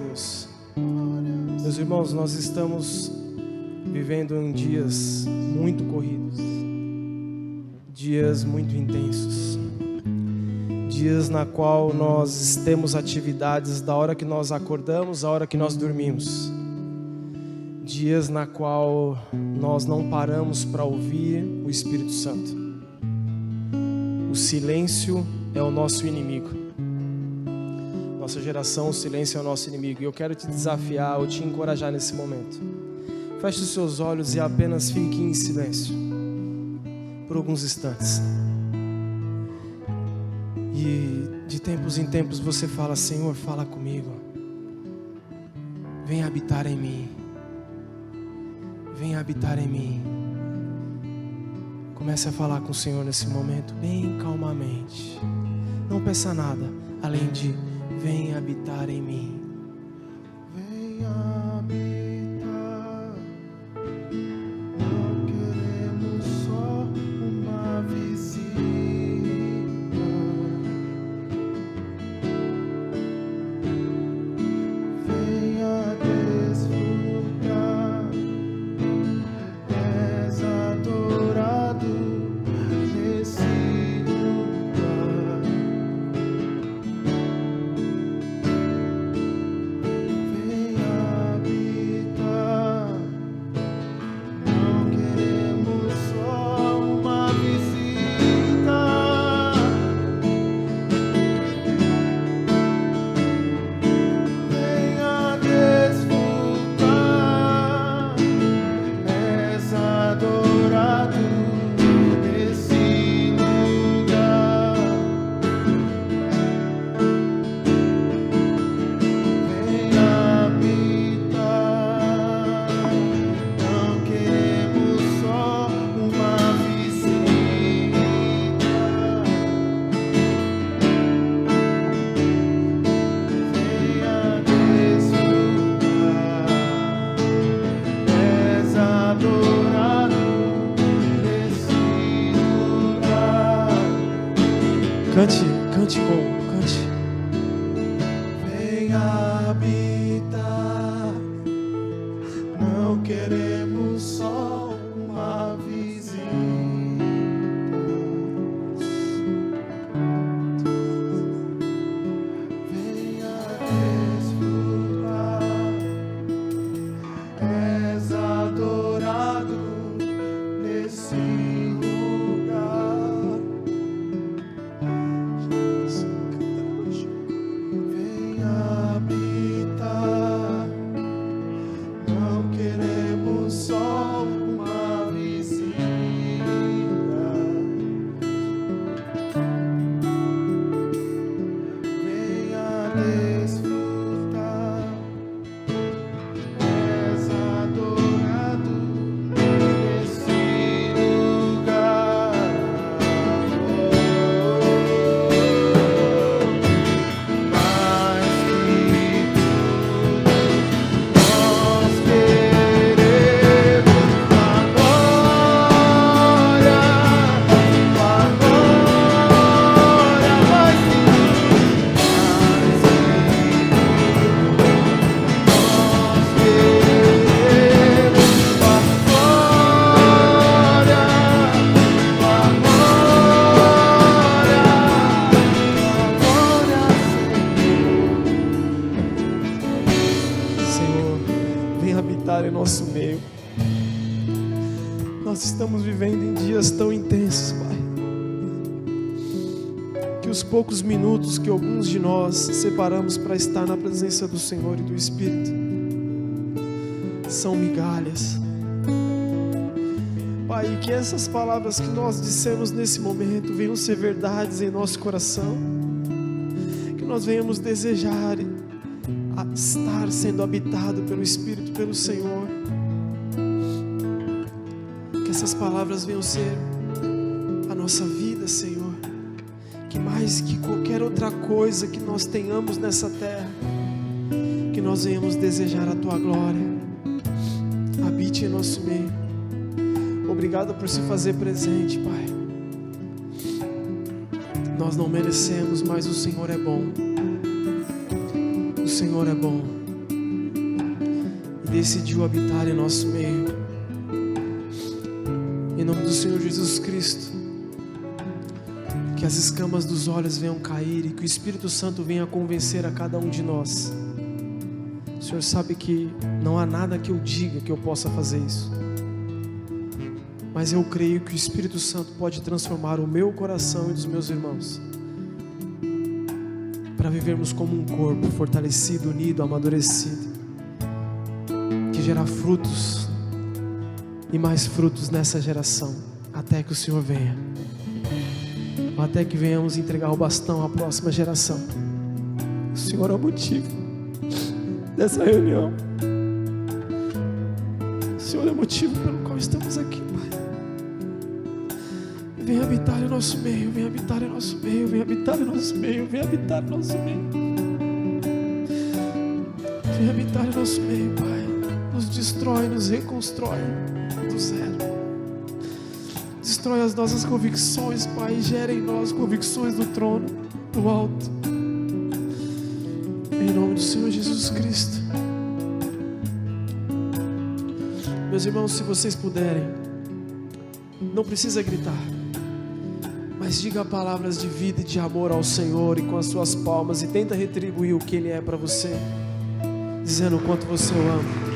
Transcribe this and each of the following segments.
Deus. Meus irmãos, nós estamos vivendo em dias muito corridos, dias muito intensos, dias na qual nós temos atividades da hora que nós acordamos à hora que nós dormimos, dias na qual nós não paramos para ouvir o Espírito Santo. O silêncio é o nosso inimigo. Nossa geração, o silêncio é o nosso inimigo. E eu quero te desafiar ou te encorajar nesse momento. Feche os seus olhos e apenas fique em silêncio por alguns instantes. E de tempos em tempos você fala: Senhor, fala comigo. Vem habitar em mim. Vem habitar em mim. Comece a falar com o Senhor nesse momento, bem calmamente. Não peça nada além de: vem habitar em mim. Vem habitar. Não queremos só uma visita. Venha desfrutar. És adorado nesse lugar. Venha habitar. Não queremos só uma visita. Venha desfrutar. És adorado nesse lugar. Venha habitar. Não queremos só uma visita. Venha desfrutar. És adorado nesse lugar. Cante com, cante. Venha habitar. Não queremos só uma visita. Venha desfrutar. És adorado nesse lugar. Venha habitar. Não queremos só uma visita. Venha desfrutar. És adorado nesse lugar. Mais que tudo, nós queremos a glória, mais que tudo, nós queremos a Senhor, vem habitar em nosso meio. Nós estamos vivendo em dias tão intensos, Pai, que os poucos minutos que alguns de nós separamos para estar na presença do Senhor e do Espírito são migalhas. Pai, que essas palavras que nós dissemos nesse momento venham ser verdades em nosso coração, que nós venhamos desejar a estar sendo habitado pelo Espírito, pelo Senhor. Que essas palavras venham ser a nossa vida, Senhor. Que mais que qualquer outra coisa que nós tenhamos nessa terra, que nós venhamos desejar a Tua glória. Habite em nosso meio. Obrigado por se fazer presente, Pai. Nós não merecemos, mas o Senhor é bom. O Senhor é bom. e decidiu habitar em nosso meio. Em nome do Senhor Jesus Cristo, que as escamas dos olhos venham cair e que o Espírito Santo venha convencer a cada um de nós. O Senhor sabe que não há nada que eu diga que eu possa fazer isso, mas eu creio que o Espírito Santo pode transformar o meu coração e dos meus irmãos, para vivermos como um corpo fortalecido, unido, amadurecido, que gera frutos e mais frutos nessa geração, até que o Senhor venha, até que venhamos entregar o bastão à próxima geração. O Senhor é o motivo dessa reunião, o Senhor é o motivo pelo qual estamos aqui, Pai. Vem habitar em nosso meio, vem habitar em nosso meio, vem habitar em nosso meio, vem habitar em nosso meio. Vem habitar em nosso meio, Pai. Nos destrói, nos reconstrói do zero. Destrói as nossas convicções, Pai, e gera em nós convicções do trono, do alto. Em nome do Senhor Jesus Cristo. Meus irmãos, se vocês puderem, não precisa gritar, mas diga palavras de vida e de amor ao Senhor e com as suas palmas, e tenta retribuir o que Ele é para você, dizendo o quanto você o ama.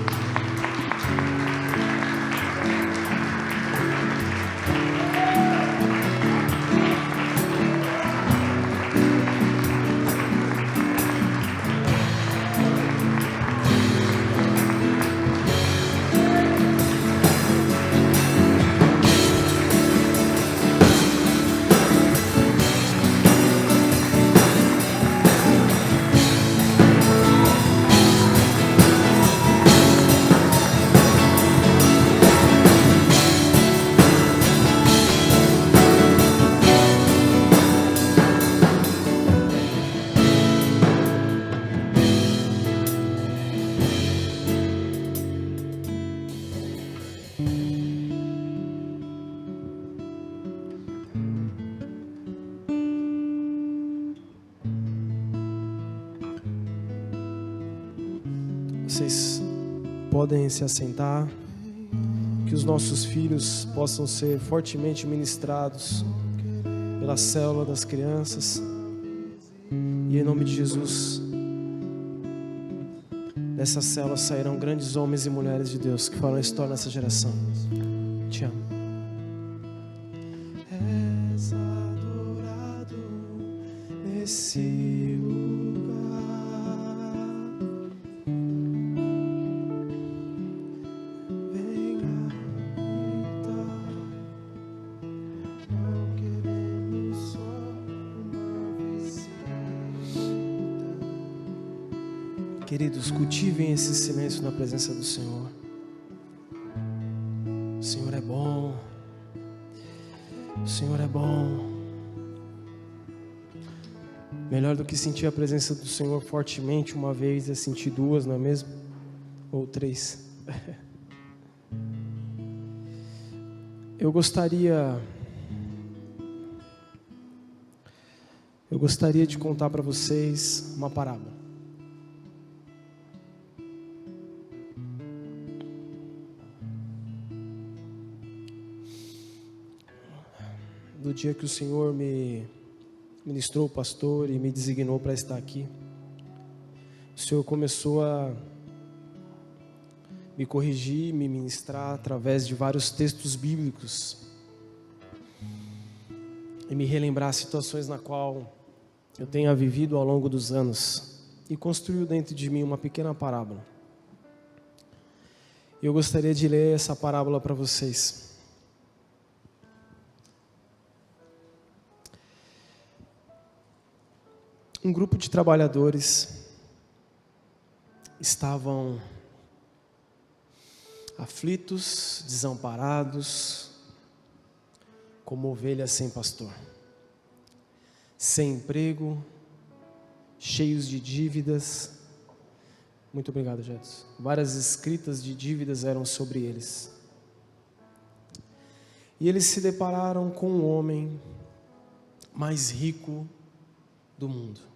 Vocês podem se assentar, que os nossos filhos possam ser fortemente ministrados pela célula das crianças, e em nome de Jesus, dessa célula sairão grandes homens e mulheres de Deus que farão história nessa geração. Te amo. És adorado nesse lugar. Venha habitar. Não queremos só uma visita. Queridos, cultivem esse silêncio na presença do Senhor. O Senhor é bom. O Senhor é bom. Melhor do que sentir a presença do Senhor fortemente uma vez é sentir duas, não é mesmo? Ou três. Eu gostaria de contar para vocês uma parábola. Do dia que o Senhor me ministrou, pastor, e me designou para estar aqui, o Senhor começou a me corrigir, me ministrar através de vários textos bíblicos e me relembrar situações na qual eu tenha vivido ao longo dos anos, e construiu dentro de mim uma pequena parábola. Eu gostaria de ler essa parábola para vocês. Um grupo de trabalhadores estavam aflitos, desamparados, como ovelhas sem pastor, sem emprego, cheios de dívidas. Muito obrigado, Jetson. Várias escritas de dívidas eram sobre eles. E eles se depararam com o homem mais rico do mundo.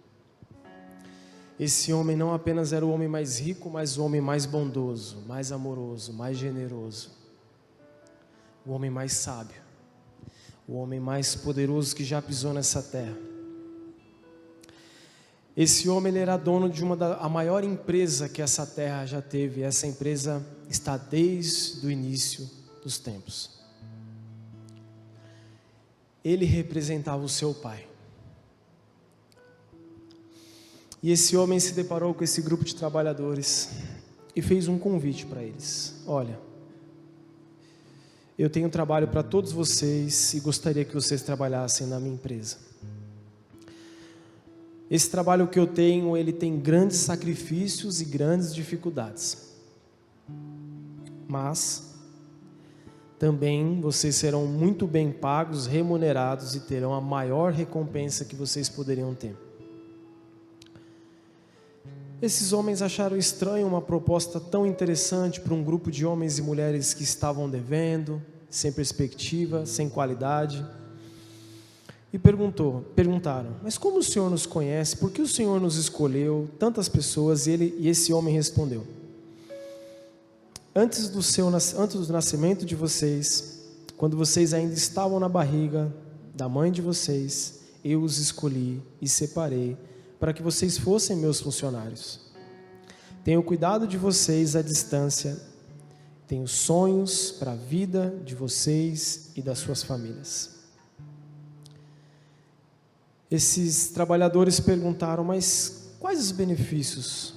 Esse homem não apenas era o homem mais rico, mas o homem mais bondoso, mais amoroso, mais generoso. O homem mais sábio. O homem mais poderoso que já pisou nessa terra. Esse homem, ele era dono de a maior empresa que essa terra já teve. Essa empresa está desde o início dos tempos. Ele representava o seu pai. E esse homem se deparou com esse grupo de trabalhadores e fez um convite para eles. Olha, eu tenho trabalho para todos vocês e gostaria que vocês trabalhassem na minha empresa. Esse trabalho que eu tenho, ele tem grandes sacrifícios e grandes dificuldades. Mas também vocês serão muito bem pagos, remunerados e terão a maior recompensa que vocês poderiam ter. Esses homens acharam estranho uma proposta tão interessante para um grupo de homens e mulheres que estavam devendo, sem perspectiva, sem qualidade. E perguntaram, mas como o Senhor nos conhece? Por que o Senhor nos escolheu, tantas pessoas? E esse homem respondeu, antes do nascimento de vocês, quando vocês ainda estavam na barriga da mãe de vocês, eu os escolhi e separei para que vocês fossem meus funcionários. Tenho cuidado de vocês à distância, tenho sonhos para a vida de vocês e das suas famílias. Esses trabalhadores perguntaram, mas quais os benefícios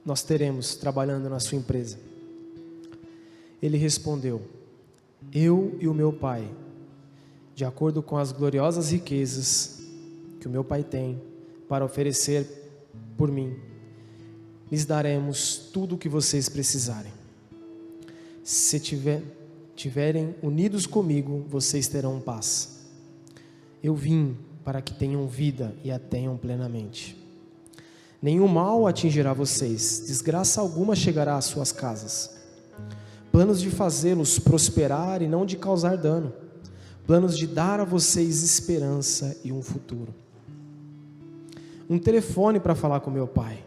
nós teremos trabalhando na sua empresa? Ele respondeu, eu e o meu pai, de acordo com as gloriosas riquezas que o meu pai tem para oferecer por mim, lhes daremos tudo o que vocês precisarem. Se tiverem unidos comigo, vocês terão paz. Eu vim para que tenham vida e a tenham plenamente. Nenhum mal atingirá vocês, desgraça alguma chegará às suas casas. Planos de fazê-los prosperar e não de causar dano. Planos de dar a vocês esperança e um futuro. Um telefone para falar com meu pai.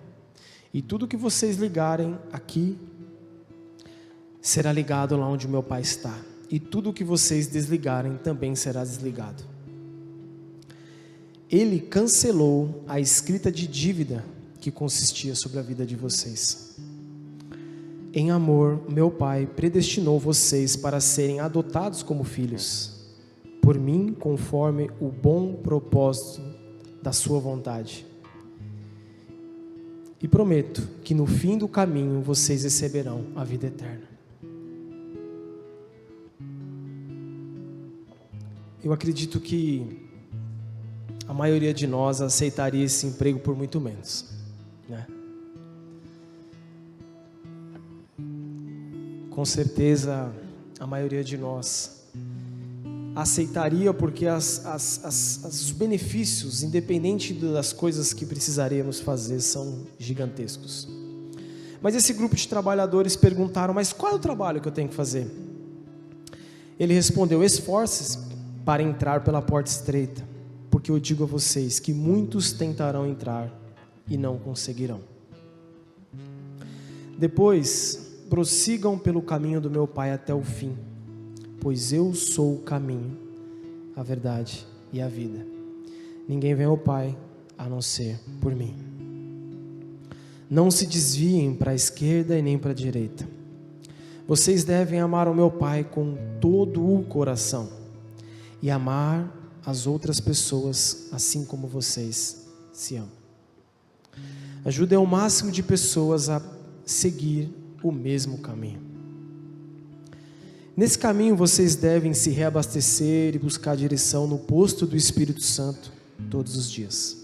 E tudo que vocês ligarem aqui será ligado lá onde meu pai está. E tudo que vocês desligarem também será desligado. Ele cancelou a escrita de dívida que consistia sobre a vida de vocês. Em amor, meu pai predestinou vocês para serem adotados como filhos, por mim, conforme o bom propósito da sua vontade. E prometo que no fim do caminho vocês receberão a vida eterna. Eu acredito que a maioria de nós aceitaria esse emprego por muito menos, né? Com certeza a maioria de nós aceitaria porque os benefícios, independente das coisas que precisaríamos fazer, são gigantescos. Mas esse grupo de trabalhadores perguntaram, mas qual é o trabalho que eu tenho que fazer? Ele respondeu, esforce-se para entrar pela porta estreita, porque eu digo a vocês que muitos tentarão entrar e não conseguirão. Depois, prossigam pelo caminho do meu Pai até o fim, pois eu sou o caminho, a verdade e a vida. Ninguém vem ao Pai a não ser por mim. Não se desviem para a esquerda e nem para a direita. Vocês devem amar o meu Pai com todo o coração e amar as outras pessoas assim como vocês se amam. Ajudem o máximo de pessoas a seguir o mesmo caminho. Nesse caminho vocês devem se reabastecer e buscar direção no posto do Espírito Santo todos os dias.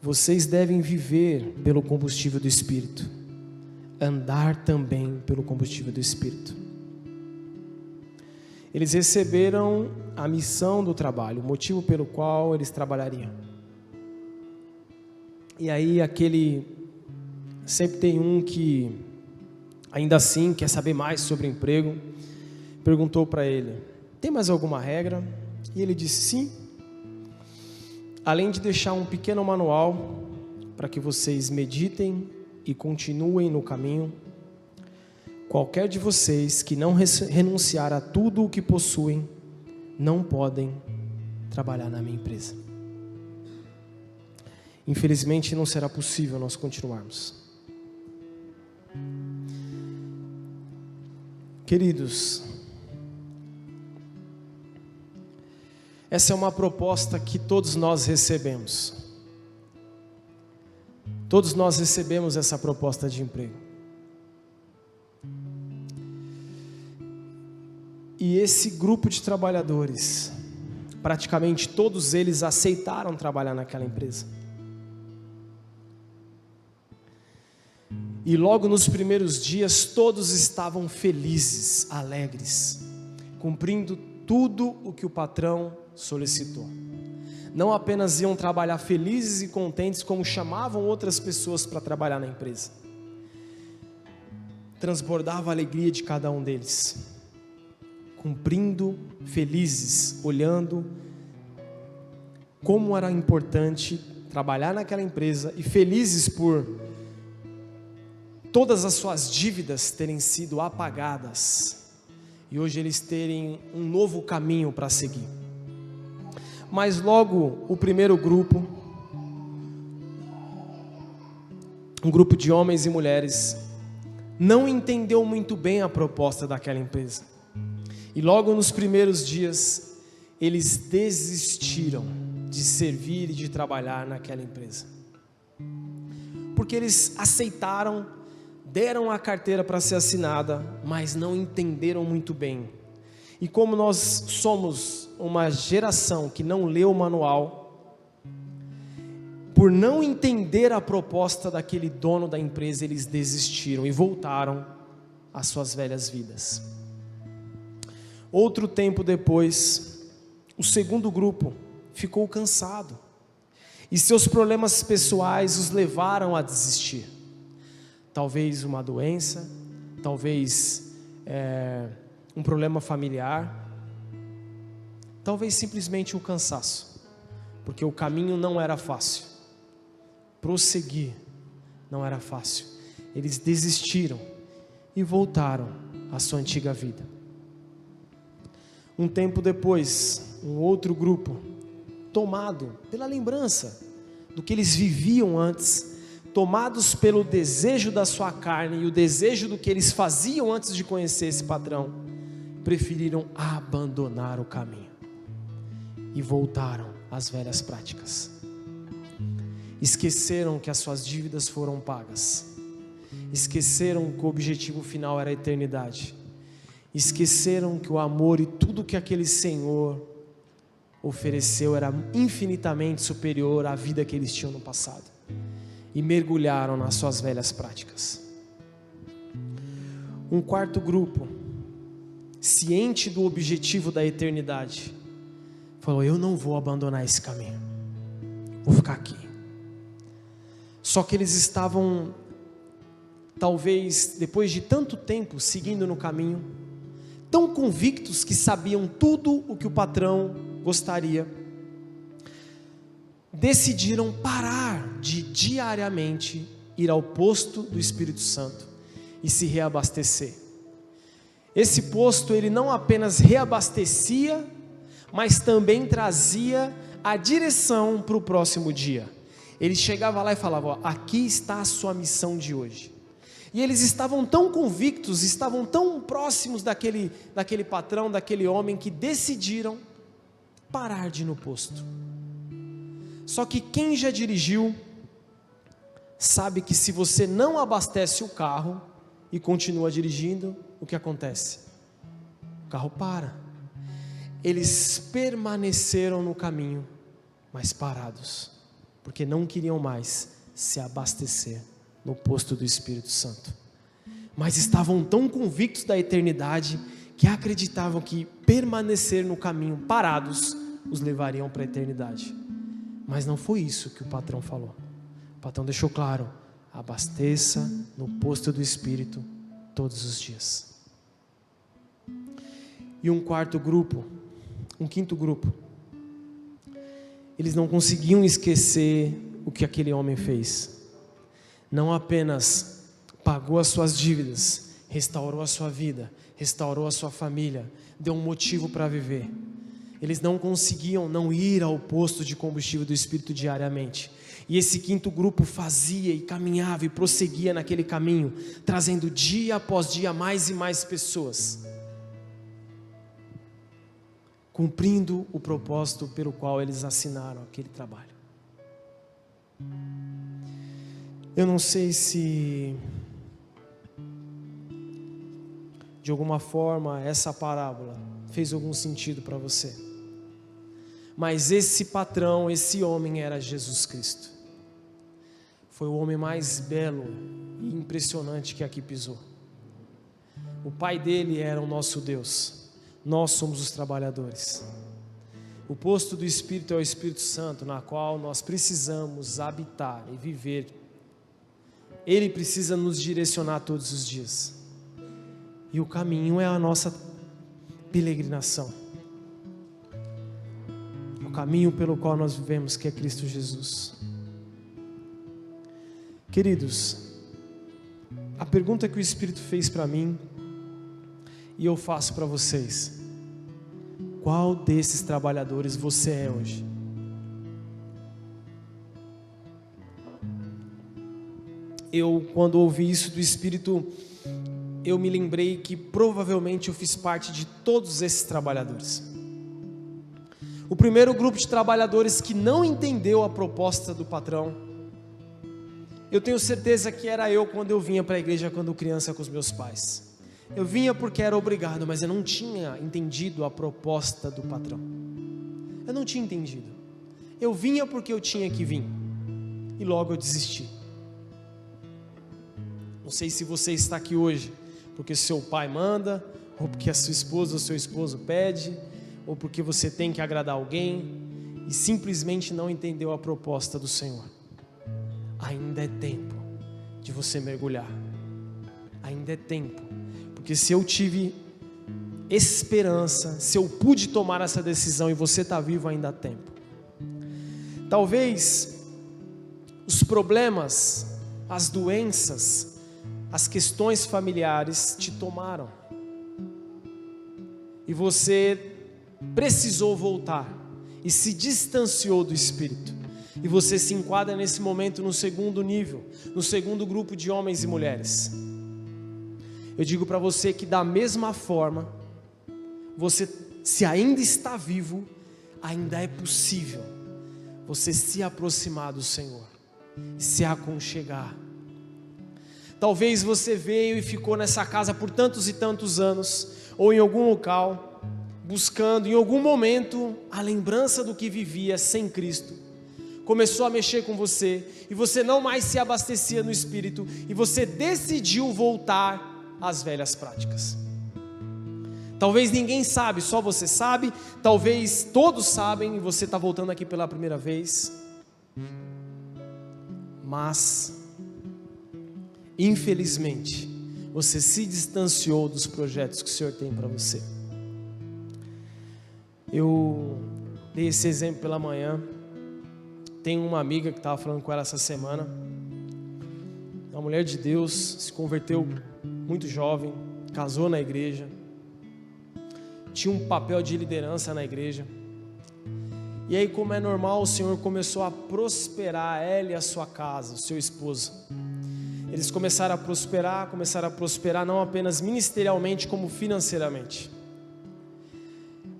Vocês devem viver pelo combustível do Espírito, andar também pelo combustível do Espírito. Eles receberam a missão do trabalho, o motivo pelo qual eles trabalhariam. E aí sempre tem um que ainda assim quer saber mais sobre o emprego, perguntou para ele, tem mais alguma regra? E ele disse sim. Além de deixar um pequeno manual para que vocês meditem e continuem no caminho. Qualquer de vocês que não renunciar a tudo o que possuem, não podem trabalhar na minha empresa. Infelizmente, não será possível nós continuarmos. Queridos, essa é uma proposta que todos nós recebemos. Todos nós recebemos essa proposta de emprego. E esse grupo de trabalhadores, praticamente todos eles aceitaram trabalhar naquela empresa. E logo nos primeiros dias, todos estavam felizes, alegres, cumprindo tudo o que o patrão solicitou. Não apenas iam trabalhar felizes e contentes, como chamavam outras pessoas para trabalhar na empresa. Transbordava a alegria de cada um deles, cumprindo felizes, olhando como era importante trabalhar naquela empresa e felizes por todas as suas dívidas terem sido apagadas e hoje eles terem um novo caminho para seguir. Mas logo o primeiro grupo, um grupo de homens e mulheres, não entendeu muito bem a proposta daquela empresa. E logo nos primeiros dias, eles desistiram de servir e de trabalhar naquela empresa. Porque eles aceitaram, deram a carteira para ser assinada, mas não entenderam muito bem. E como nós somos uma geração que não leu o manual, por não entender a proposta daquele dono da empresa, eles desistiram e voltaram às suas velhas vidas. Outro tempo depois, o segundo grupo ficou cansado e seus problemas pessoais os levaram a desistir. Talvez uma doença, talvez um problema familiar, talvez simplesmente um cansaço, porque o caminho não era fácil, prosseguir não era fácil. Eles desistiram e voltaram à sua antiga vida. Um tempo depois, um outro grupo, tomado pela lembrança do que eles viviam antes, tomados pelo desejo da sua carne e o desejo do que eles faziam antes de conhecer esse patrão, preferiram abandonar o caminho e voltaram às velhas práticas. Esqueceram que as suas dívidas foram pagas, esqueceram que o objetivo final era a eternidade, esqueceram que o amor e tudo que aquele Senhor ofereceu era infinitamente superior à vida que eles tinham no passado, e mergulharam nas suas velhas práticas. Um quarto grupo, ciente do objetivo da eternidade, falou: eu não vou abandonar esse caminho, vou ficar aqui. Só que eles estavam, talvez depois de tanto tempo seguindo no caminho, tão convictos que sabiam tudo o que o patrão gostaria, decidiram parar de diariamente ir ao posto do Espírito Santo e se reabastecer. Esse posto, ele não apenas reabastecia, mas também trazia a direção para o próximo dia. Ele chegava lá e falava: ó, aqui está a sua missão de hoje. E eles estavam tão convictos, estavam tão próximos daquele patrão, daquele homem, que decidiram parar de ir no posto. Só que quem já dirigiu sabe que se você não abastece o carro e continua dirigindo, o que acontece? O carro para. Eles permaneceram no caminho, mas parados, porque não queriam mais se abastecer no posto do Espírito Santo. Mas estavam tão convictos da eternidade que acreditavam que permanecer no caminho parados os levariam para a eternidade. Mas não foi isso que o patrão falou. O patrão deixou claro: abasteça no posto do Espírito todos os dias. E um quinto grupo, eles não conseguiam esquecer o que aquele homem fez. Não apenas pagou as suas dívidas, restaurou a sua vida, restaurou a sua família, deu um motivo para viver. Eles não conseguiam não ir ao posto de combustível do Espírito diariamente. E esse quinto grupo fazia e caminhava e prosseguia naquele caminho, trazendo dia após dia mais e mais pessoas, cumprindo o propósito pelo qual eles assinaram aquele trabalho. Eu não sei se de alguma forma essa parábola fez algum sentido para você, mas esse patrão, esse homem era Jesus Cristo. Foi o homem mais belo e impressionante que aqui pisou. O pai dele era o nosso Deus, nós somos os trabalhadores. O posto do Espírito é o Espírito Santo, na qual nós precisamos habitar e viver. Ele precisa nos direcionar todos os dias. E o caminho é a nossa peregrinação. O caminho pelo qual nós vivemos, que é Cristo Jesus. Queridos, a pergunta que o Espírito fez para mim, e eu faço para vocês: qual desses trabalhadores você é hoje? Quando ouvi isso do Espírito, eu me lembrei que provavelmente eu fiz parte de todos esses trabalhadores. O primeiro grupo de trabalhadores que não entendeu a proposta do patrão, eu tenho certeza que era eu quando eu vinha para a igreja quando criança com os meus pais. Eu vinha porque era obrigado, mas eu não tinha entendido a proposta do patrão. Eu não tinha entendido. Eu vinha porque eu tinha que vir, e logo eu desisti. Não sei se você está aqui hoje porque seu pai manda, ou porque a sua esposa ou seu esposo pede, ou porque você tem que agradar alguém e simplesmente não entendeu a proposta do Senhor. Ainda é tempo de você mergulhar. Ainda é tempo, porque se eu tive esperança, se eu pude tomar essa decisão e você está vivo, ainda há tempo. Talvez os problemas, as doenças, as questões familiares te tomaram e você precisou voltar e se distanciou do Espírito, e você se enquadra nesse momento no segundo nível, no segundo grupo de homens e mulheres. Eu digo para você que da mesma forma, você, se ainda está vivo, ainda é possível você se aproximar do Senhor, se aconchegar. Talvez você veio e ficou nessa casa por tantos e tantos anos, ou em algum local, buscando em algum momento a lembrança do que vivia sem Cristo. Começou a mexer com você, e você não mais se abastecia no Espírito, e você decidiu voltar às velhas práticas. Talvez ninguém sabe, só você sabe. Talvez todos sabem e você está voltando aqui pela primeira vez. Mas infelizmente você se distanciou dos projetos que o Senhor tem para você. Eu dei esse exemplo pela manhã. Tem uma amiga que estava falando com ela essa semana. Uma mulher de Deus, se converteu muito jovem, casou na igreja, tinha um papel de liderança na igreja. E aí, como é normal, o Senhor começou a prosperar ela e a sua casa, o seu esposo. Eles começaram a prosperar não apenas ministerialmente, como financeiramente.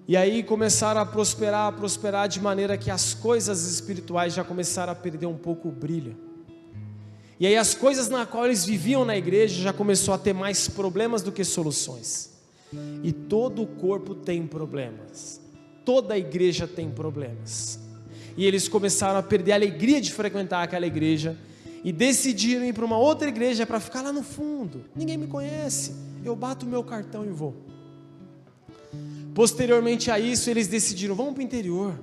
E aí começaram a prosperar de maneira que as coisas espirituais já começaram a perder um pouco o brilho. E aí as coisas na qual eles viviam na igreja já começou a ter mais problemas do que soluções. E todo o corpo tem problemas, toda a igreja tem problemas. E eles começaram a perder a alegria de frequentar aquela igreja e decidiram ir para uma outra igreja para ficar lá no fundo. Ninguém me conhece, eu bato o meu cartão e vou. Posteriormente a isso, eles decidiram: vamos para o interior,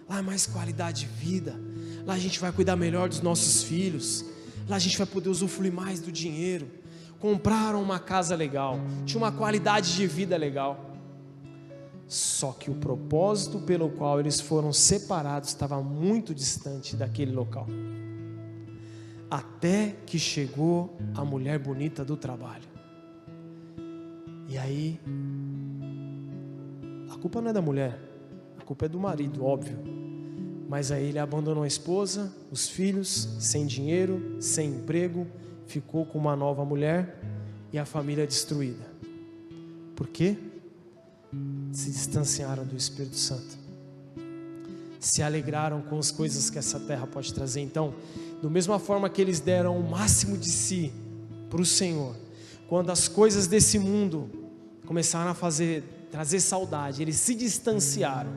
lá é mais qualidade de vida, lá a gente vai cuidar melhor dos nossos filhos, lá a gente vai poder usufruir mais do dinheiro. Compraram uma casa legal, tinha uma qualidade de vida legal. Só que o propósito pelo qual eles foram separados estava muito distante daquele local. até que chegou a mulher bonita do trabalho. E aí, a culpa não é da mulher, a culpa é do marido, óbvio. Mas aí ele abandonou a esposa, os filhos, sem dinheiro, sem emprego, ficou com uma nova mulher e a família destruída. Por quê? Se distanciaram do Espírito Santo. Se alegraram com as coisas que essa terra pode trazer. Então, da mesma forma que eles deram o máximo de si para o Senhor, quando as coisas desse mundo começaram a trazer saudade, eles se distanciaram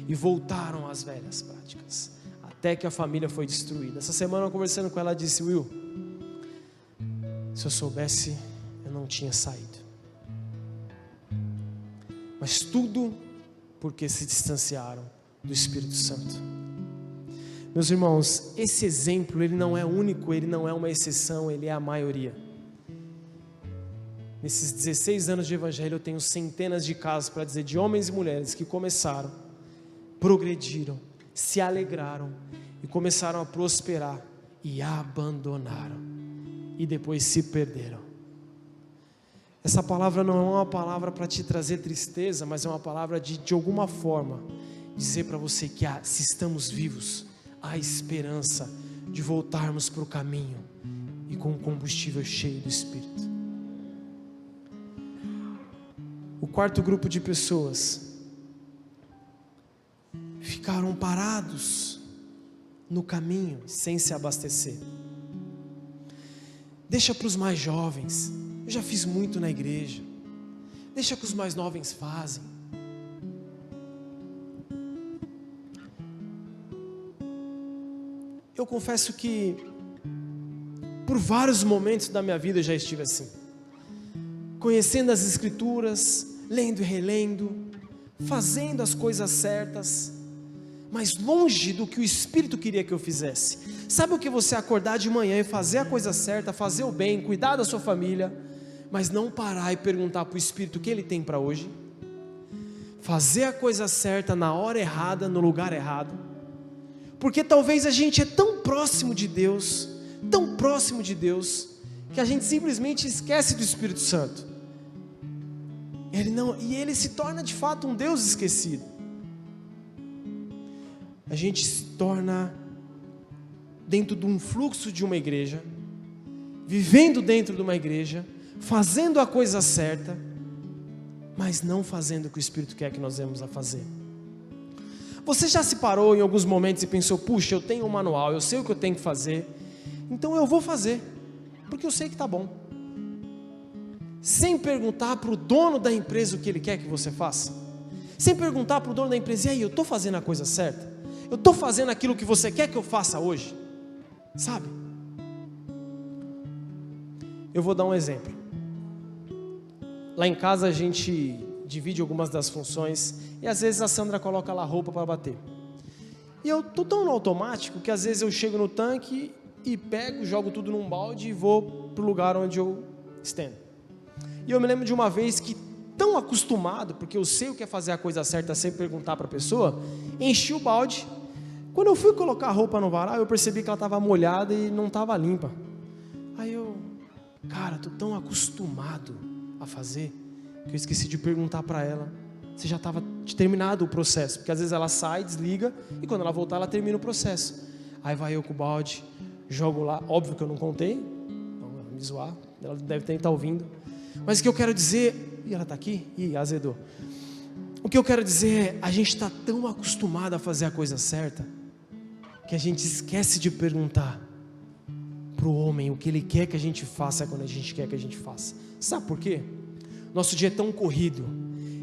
e voltaram às velhas práticas, até que a família foi destruída. Essa semana, conversando com ela, ela disse: Will, se eu soubesse, eu não tinha saído. Mas tudo porque se distanciaram do Espírito Santo. Meus irmãos, esse exemplo, ele não é único, ele não é uma exceção, ele é a maioria. Nesses 16 anos de evangelho, eu tenho centenas de casos para dizer, de homens e mulheres que começaram, progrediram, se alegraram e começaram a prosperar e abandonaram e depois se perderam. Essa palavra não é uma palavra para te trazer tristeza, mas é uma palavra de alguma forma dizer para você que se estamos vivos, há esperança de voltarmos para o caminho e com o combustível cheio do Espírito. O quarto grupo de pessoas ficaram parados no caminho sem se abastecer. Deixa para os mais jovens, eu já fiz muito na igreja. Deixa que os mais novos fazem. Eu confesso que por vários momentos da minha vida eu já estive assim, conhecendo as Escrituras, lendo e relendo, fazendo as coisas certas, mas longe do que o Espírito queria que eu fizesse. Sabe o que você acordar de manhã e fazer a coisa certa, fazer o bem, cuidar da sua família, mas não parar e perguntar para o Espírito o que Ele tem para hoje? Fazer a coisa certa na hora errada, no lugar errado. Porque talvez a gente é tão próximo de Deus, que a gente simplesmente esquece do Espírito Santo. Ele se torna de fato um Deus esquecido. A gente se torna dentro de um fluxo de uma igreja, vivendo dentro de uma igreja, fazendo a coisa certa, mas não fazendo o que o Espírito quer que nós venhamos a fazer. Você já se parou em alguns momentos e pensou: puxa, eu tenho um manual, eu sei o que eu tenho que fazer, então eu vou fazer, porque eu sei que está bom, sem perguntar para o dono da empresa o que ele quer que você faça, sem perguntar para o dono da empresa: e aí, eu estou fazendo a coisa certa? Eu estou fazendo aquilo que você quer que eu faça hoje? Sabe? Eu vou dar um exemplo. Lá em casa a gente divide algumas das funções, e às vezes a Sandra coloca lá roupa para bater, e eu estou tão no automático que às vezes eu chego no tanque e pego, jogo tudo num balde e vou para o lugar onde eu estendo. E eu me lembro de uma vez que, tão acostumado, porque eu sei o que é fazer a coisa certa sem perguntar para a pessoa, enchi o balde. Quando eu fui colocar a roupa no varal, eu percebi que ela estava molhada e não estava limpa. Aí estou tão acostumado a fazer, que eu esqueci de perguntar para ela se já estava terminado o processo, porque às vezes ela sai, desliga, e quando ela voltar ela termina o processo. Aí vai eu com o balde, jogo lá, óbvio que eu não contei, não vai me zoar, ela deve estar ouvindo, mas o que eu quero dizer, e ela está aqui? Ih, azedou. O que eu quero dizer é, a gente está tão acostumado a fazer a coisa certa, que a gente esquece de perguntar para o homem o que ele quer que a gente faça quando a gente quer que a gente faça. Sabe por quê? Nosso dia é tão corrido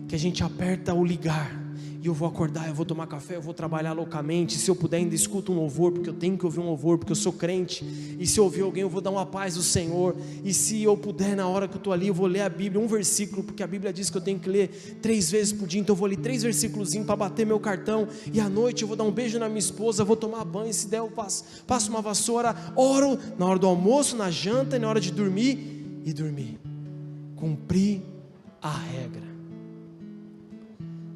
que a gente aperta o ligar e eu vou acordar, eu vou tomar café, eu vou trabalhar loucamente. Se eu puder ainda escuto um louvor, porque eu tenho que ouvir um louvor, porque eu sou crente. E se eu ouvir alguém, eu vou dar uma paz do Senhor. E se eu puder, na hora que eu estou ali, eu vou ler a Bíblia, um versículo, porque a Bíblia diz que eu tenho que ler 3 vezes por dia. Então eu vou ler 3 versículos para bater meu cartão. E à noite eu vou dar um beijo na minha esposa, vou tomar banho, se der eu passo uma vassoura, oro na hora do almoço, na janta e na hora de dormir. E dormir, cumprir a regra.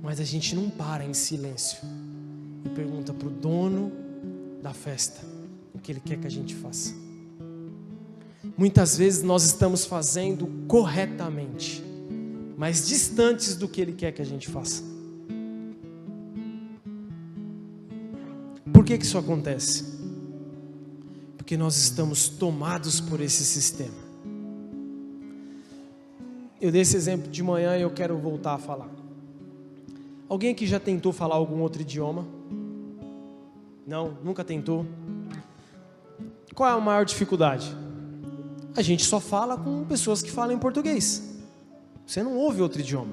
Mas a gente não para em silêncio e pergunta para o dono da festa o que ele quer que a gente faça. muitas vezes nós estamos fazendo corretamente, mas distantes do que Ele quer que a gente faça. Por que isso acontece? Porque nós estamos tomados por esse sistema. Eu dei esse exemplo de manhã e eu quero voltar a falar. Alguém aqui já tentou falar algum outro idioma? Não? Nunca tentou? Qual é a maior dificuldade? A gente só fala com pessoas que falam em português. Você não ouve outro idioma.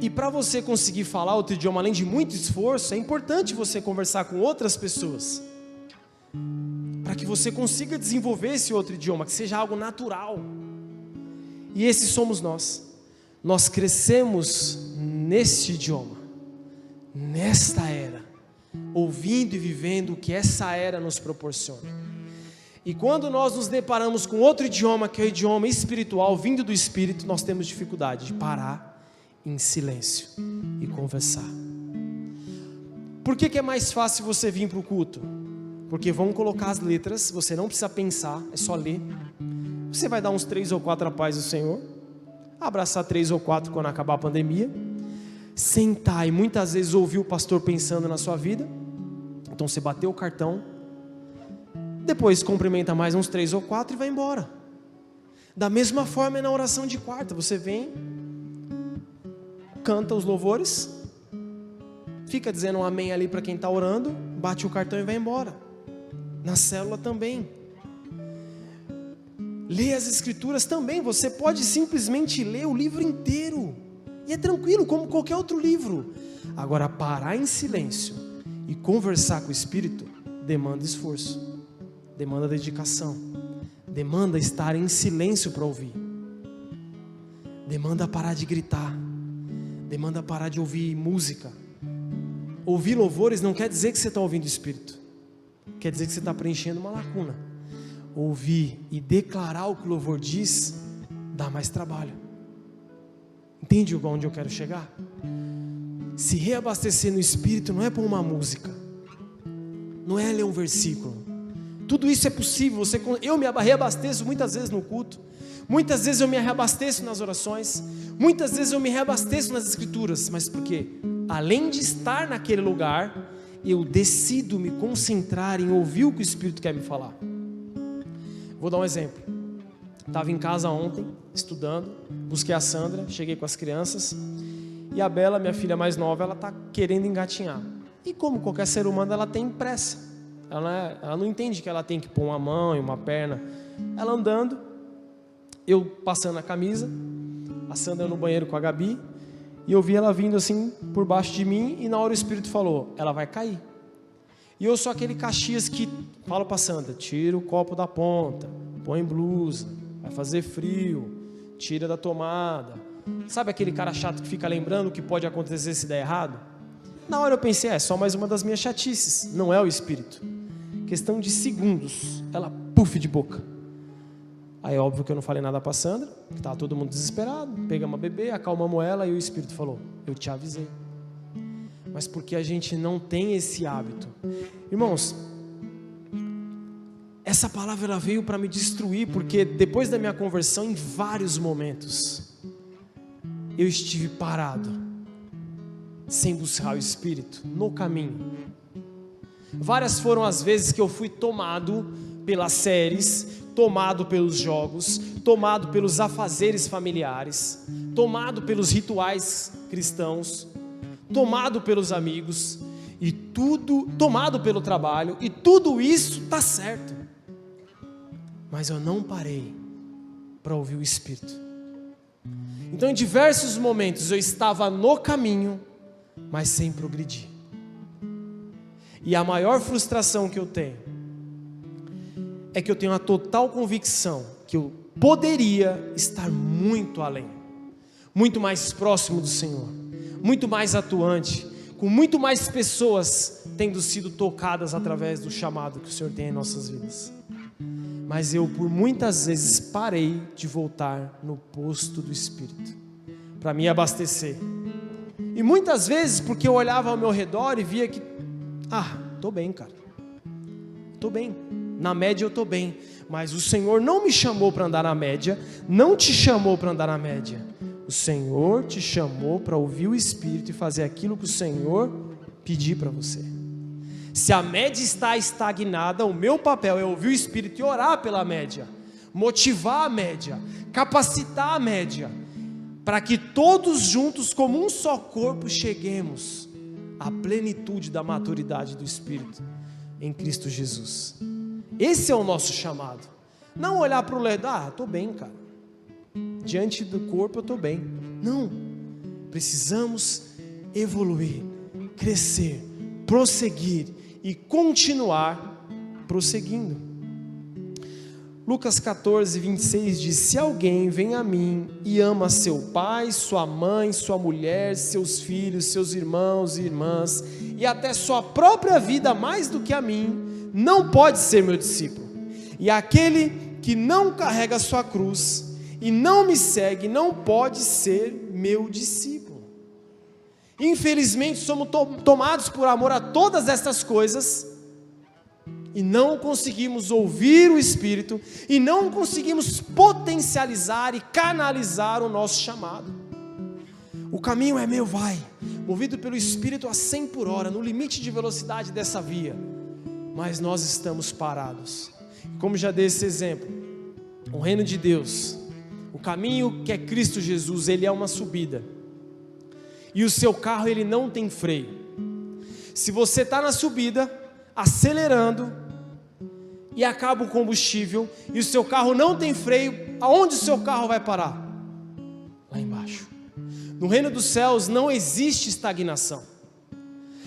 E para você conseguir falar outro idioma, além de muito esforço, é importante você conversar com outras pessoas, para que você consiga desenvolver esse outro idioma, que seja algo natural. E esse somos nós. Nós crescemos neste idioma, nesta era, ouvindo e vivendo o que essa era nos proporciona. E quando nós nos deparamos com outro idioma, que é o idioma espiritual, vindo do Espírito, nós temos dificuldade de parar em silêncio e conversar. Por que é mais fácil você vir para o culto? Porque vão colocar as letras, você não precisa pensar, é só ler. Você vai dar uns 3 ou 4 à paz do Senhor, abraçar 3 ou 4 quando acabar a pandemia, sentar e muitas vezes ouvir o pastor pensando na sua vida. Então você bateu o cartão, depois cumprimenta mais uns 3 ou 4 e vai embora. Da mesma forma é na oração de quarta, você vem, canta os louvores, fica dizendo um amém ali para quem está orando, bate o cartão e vai embora. Na célula também. Lê as escrituras também, você pode simplesmente ler o livro inteiro, e é tranquilo, como qualquer outro livro. Agora, parar em silêncio e conversar com o Espírito demanda esforço, demanda dedicação, demanda estar em silêncio para ouvir, demanda parar de gritar, demanda parar de ouvir música. Ouvir louvores não quer dizer que você está ouvindo o Espírito, quer dizer que você está preenchendo uma lacuna. Ouvir e declarar o que o louvor diz dá mais trabalho. Entende onde eu quero chegar? Se reabastecer no Espírito não é por uma música, não é ler um versículo. Tudo isso é possível. Eu me reabasteço muitas vezes no culto, muitas vezes eu me reabasteço nas orações, muitas vezes eu me reabasteço nas escrituras. Mas por quê? Além de estar naquele lugar, eu decido me concentrar em ouvir o que o Espírito quer me falar. Vou dar um exemplo. Estava em casa ontem, estudando, busquei a Sandra, cheguei com as crianças, e a Bela, minha filha mais nova, ela está querendo engatinhar. E como qualquer ser humano, ela tem pressa. Ela não entende que ela tem que pôr uma mão e uma perna. Ela andando, eu passando a camisa, a Sandra no banheiro com a Gabi, e eu vi ela vindo assim por baixo de mim, e na hora o Espírito falou, ela vai cair. E eu sou aquele Caxias que falo para a Sandra, tira o copo da ponta, põe blusa, vai fazer frio, tira da tomada. Sabe aquele cara chato que fica lembrando o que pode acontecer se der errado? Na hora eu pensei, é só mais uma das minhas chatices, não é o Espírito. Questão de segundos, ela puff de boca. Aí óbvio que eu não falei nada para a Sandra, que estava todo mundo desesperado, pegamos a bebê, acalmamos ela e o Espírito falou, eu te avisei. Mas porque a gente não tem esse hábito. Irmãos, essa palavra ela veio para me destruir, porque depois da minha conversão, em vários momentos, eu estive parado, sem buscar o Espírito, no caminho. Várias foram as vezes que eu fui tomado pelas séries, tomado pelos jogos, tomado pelos afazeres familiares, tomado pelos rituais cristãos, tomado pelos amigos, e tudo, tomado pelo trabalho, e tudo isso está certo. Mas eu não parei para ouvir o Espírito. Então em diversos momentos eu estava no caminho, mas sem progredir. E a maior frustração que eu tenho é que eu tenho a total convicção que eu poderia estar muito além, muito mais próximo do Senhor, muito mais atuante, com muito mais pessoas tendo sido tocadas através do chamado que o Senhor tem em nossas vidas. Mas eu por muitas vezes parei de voltar no posto do Espírito para me abastecer. E muitas vezes porque eu olhava ao meu redor e via que, estou bem, cara, estou bem. Na média eu estou bem, mas o Senhor não me chamou para andar na média, não te chamou para andar na média. O Senhor te chamou para ouvir o Espírito e fazer aquilo que o Senhor pedir para você. Se a média está estagnada, o meu papel é ouvir o Espírito e orar pela média, motivar a média, capacitar a média, para que todos juntos, como um só corpo, cheguemos à plenitude da maturidade do Espírito em Cristo Jesus. Esse é o nosso chamado. Não olhar para o lado, estou bem, cara. Diante do corpo eu estou bem. Não. Precisamos evoluir, crescer, prosseguir e continuar prosseguindo. Lucas 14, 26 diz: se alguém vem a mim e ama seu pai, sua mãe, sua mulher, seus filhos, seus irmãos e irmãs, e até sua própria vida mais do que a mim, não pode ser meu discípulo. E aquele que não carrega sua cruz e não me segue, não pode ser meu discípulo. Infelizmente somos tomados por amor a todas estas coisas e não conseguimos ouvir o Espírito e não conseguimos potencializar e canalizar o nosso chamado. O caminho é meu, vai, movido pelo Espírito a 100 por hora, no limite de velocidade dessa via, mas nós estamos parados. Como já dei esse exemplo, o reino de Deus, o caminho que é Cristo Jesus, ele é uma subida, e o seu carro ele não tem freio. Se você está na subida, acelerando, e acaba o combustível, e o seu carro não tem freio, aonde o seu carro vai parar? Lá embaixo. No reino dos céus não existe estagnação.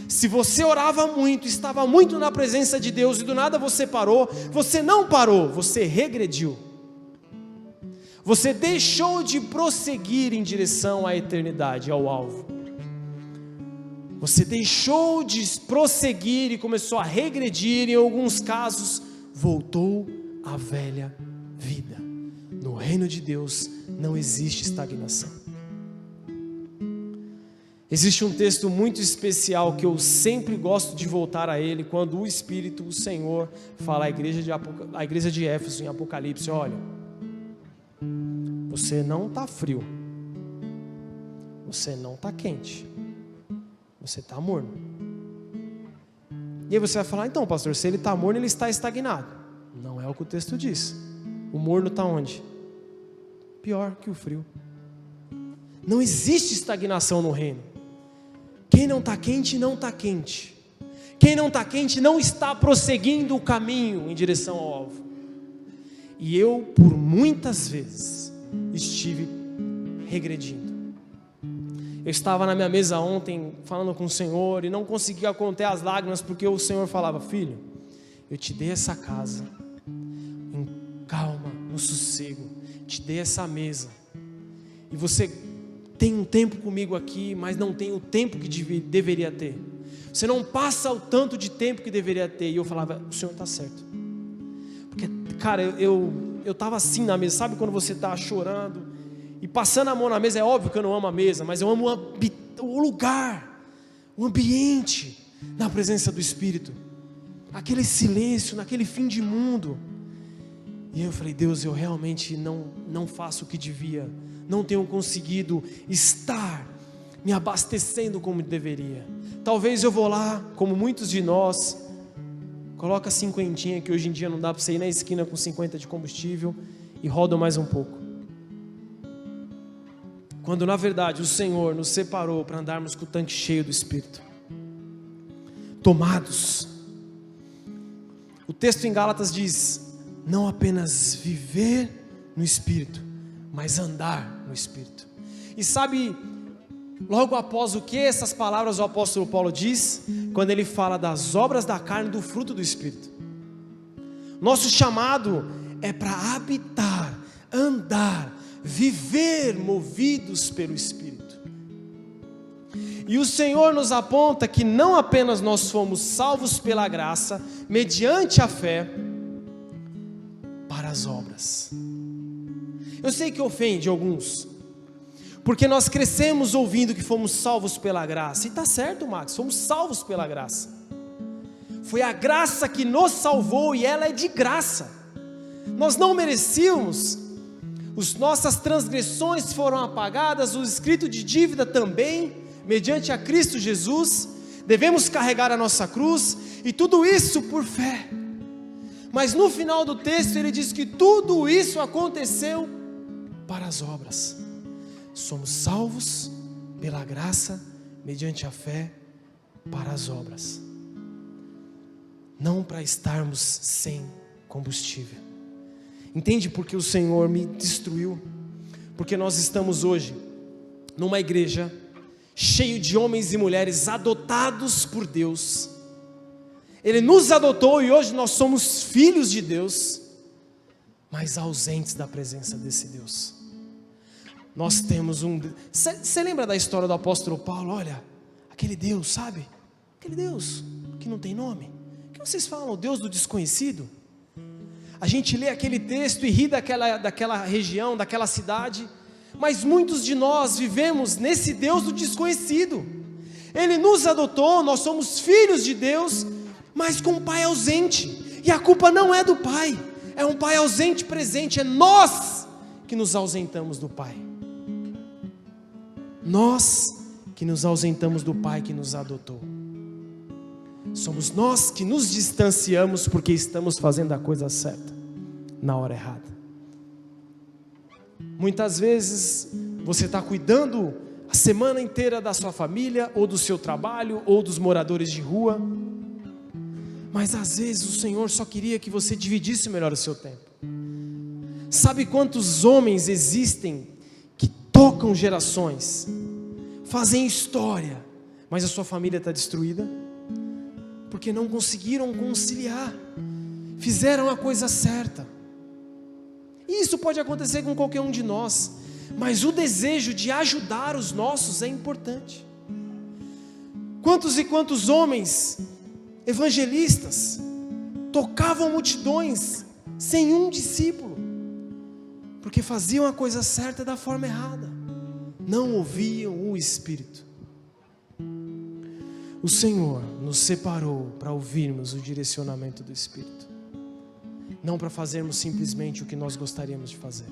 Se você orava muito, estava muito na presença de Deus, e do nada você parou, você não parou, você regrediu. Você deixou de prosseguir em direção à eternidade, ao alvo. Você deixou de prosseguir e começou a regredir, em alguns casos, voltou à velha vida. No reino de Deus não existe estagnação. Existe um texto muito especial que eu sempre gosto de voltar a ele, quando o Espírito, o Senhor, fala à igreja de Éfeso em Apocalipse: olha, você não está frio, você não está quente, você está morno. E aí você vai falar: então pastor, se ele está morno, ele está estagnado. Não é o que o texto diz. O morno está onde? Pior que o frio. Não existe estagnação no reino. Quem não está quente, não está quente. Quem não está quente não está prosseguindo o caminho em direção ao alvo. E eu, por muitas vezes, estive regredindo. Eu estava na minha mesa ontem, falando com o Senhor, e não conseguia conter as lágrimas, porque o Senhor falava: filho, eu te dei essa casa, em calma, no sossego, te dei essa mesa, e você tem um tempo comigo aqui, mas não tem o tempo que deveria ter. Você não passa o tanto de tempo que deveria ter. E eu falava: o Senhor está certo. Porque, cara, eu estava assim na mesa. Sabe quando você está chorando e passando a mão na mesa? É óbvio que eu não amo a mesa, mas eu amo o lugar, o ambiente, na presença do Espírito. Aquele silêncio, naquele fim de mundo. E eu falei: Deus, eu realmente não faço o que devia. Não tenho conseguido estar me abastecendo como deveria. Talvez eu vou lá, como muitos de nós, coloca 50, que hoje em dia não dá para você ir na esquina com 50 de combustível, e roda mais um pouco. Quando na verdade o Senhor nos separou para andarmos com o tanque cheio do Espírito. Tomados. O texto em Gálatas diz: não apenas viver no Espírito, mas andar no Espírito. E sabe, logo após o que essas palavras o apóstolo Paulo diz? Quando ele fala das obras da carne e do fruto do Espírito. Nosso chamado é para habitar, andar, viver movidos pelo Espírito. E o Senhor nos aponta que não apenas nós fomos salvos pela graça, mediante a fé, para as obras. Eu sei que ofende alguns, porque nós crescemos ouvindo que fomos salvos pela graça. E está certo, Max, fomos salvos pela graça. Foi a graça que nos salvou e ela é de graça. Nós não merecíamos, as nossas transgressões foram apagadas, o escrito de dívida também, mediante a Cristo Jesus. Devemos carregar a nossa cruz e tudo isso por fé. Mas no final do texto ele diz que tudo isso aconteceu para as obras. Somos salvos pela graça, mediante a fé, para as obras. Não para estarmos sem combustível. Entende porque o Senhor me destruiu? Porque nós estamos hoje numa igreja cheio de homens e mulheres adotados por Deus. Ele nos adotou e hoje nós somos filhos de Deus, mas ausentes da presença desse Deus. Nós temos Você lembra da história do apóstolo Paulo? Olha, aquele Deus, sabe? Aquele Deus que não tem nome. O que vocês falam? O Deus do desconhecido? A gente lê aquele texto e ri daquela região, daquela cidade, mas muitos de nós vivemos nesse Deus do desconhecido. Ele nos adotou, nós somos filhos de Deus, mas com um pai ausente, e a culpa não é do pai, é um pai ausente presente, é nós que nos ausentamos do pai. Nós que nos ausentamos do pai que nos adotou. Somos nós que nos distanciamos porque estamos fazendo a coisa certa na hora errada. Muitas vezes você está cuidando a semana inteira da sua família, ou do seu trabalho, ou dos moradores de rua, mas às vezes o Senhor só queria que você dividisse melhor o seu tempo. Sabe quantos homens existem que tocam gerações, fazem história, mas a sua família está destruída? Porque não conseguiram conciliar, fizeram a coisa certa. E isso pode acontecer com qualquer um de nós, mas o desejo de ajudar os nossos é importante. Quantos e quantos homens evangelistas tocavam multidões sem um discípulo, porque faziam a coisa certa da forma errada, não ouviam o Espírito. O Senhor nos separou para ouvirmos o direcionamento do Espírito, não para fazermos simplesmente o que nós gostaríamos de fazer.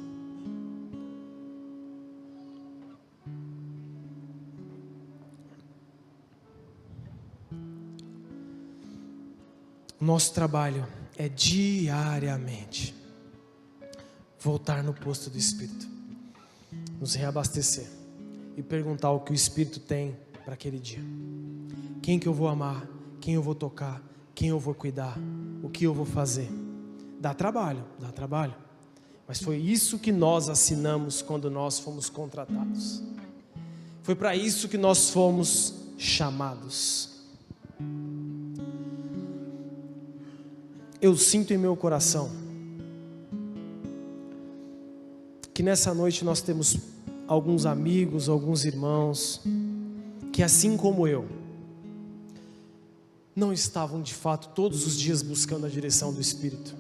Nosso trabalho é diariamente voltar no posto do Espírito, nos reabastecer e perguntar o que o Espírito tem para aquele dia. Quem que eu vou amar, quem eu vou tocar, quem eu vou cuidar, o que eu vou fazer. Dá trabalho, mas foi isso que nós assinamos quando nós fomos contratados. Foi para isso que nós fomos chamados. Eu sinto em meu coração que nessa noite nós temos alguns amigos, alguns irmãos que, assim como eu, não estavam de fato todos os dias buscando a direção do Espírito.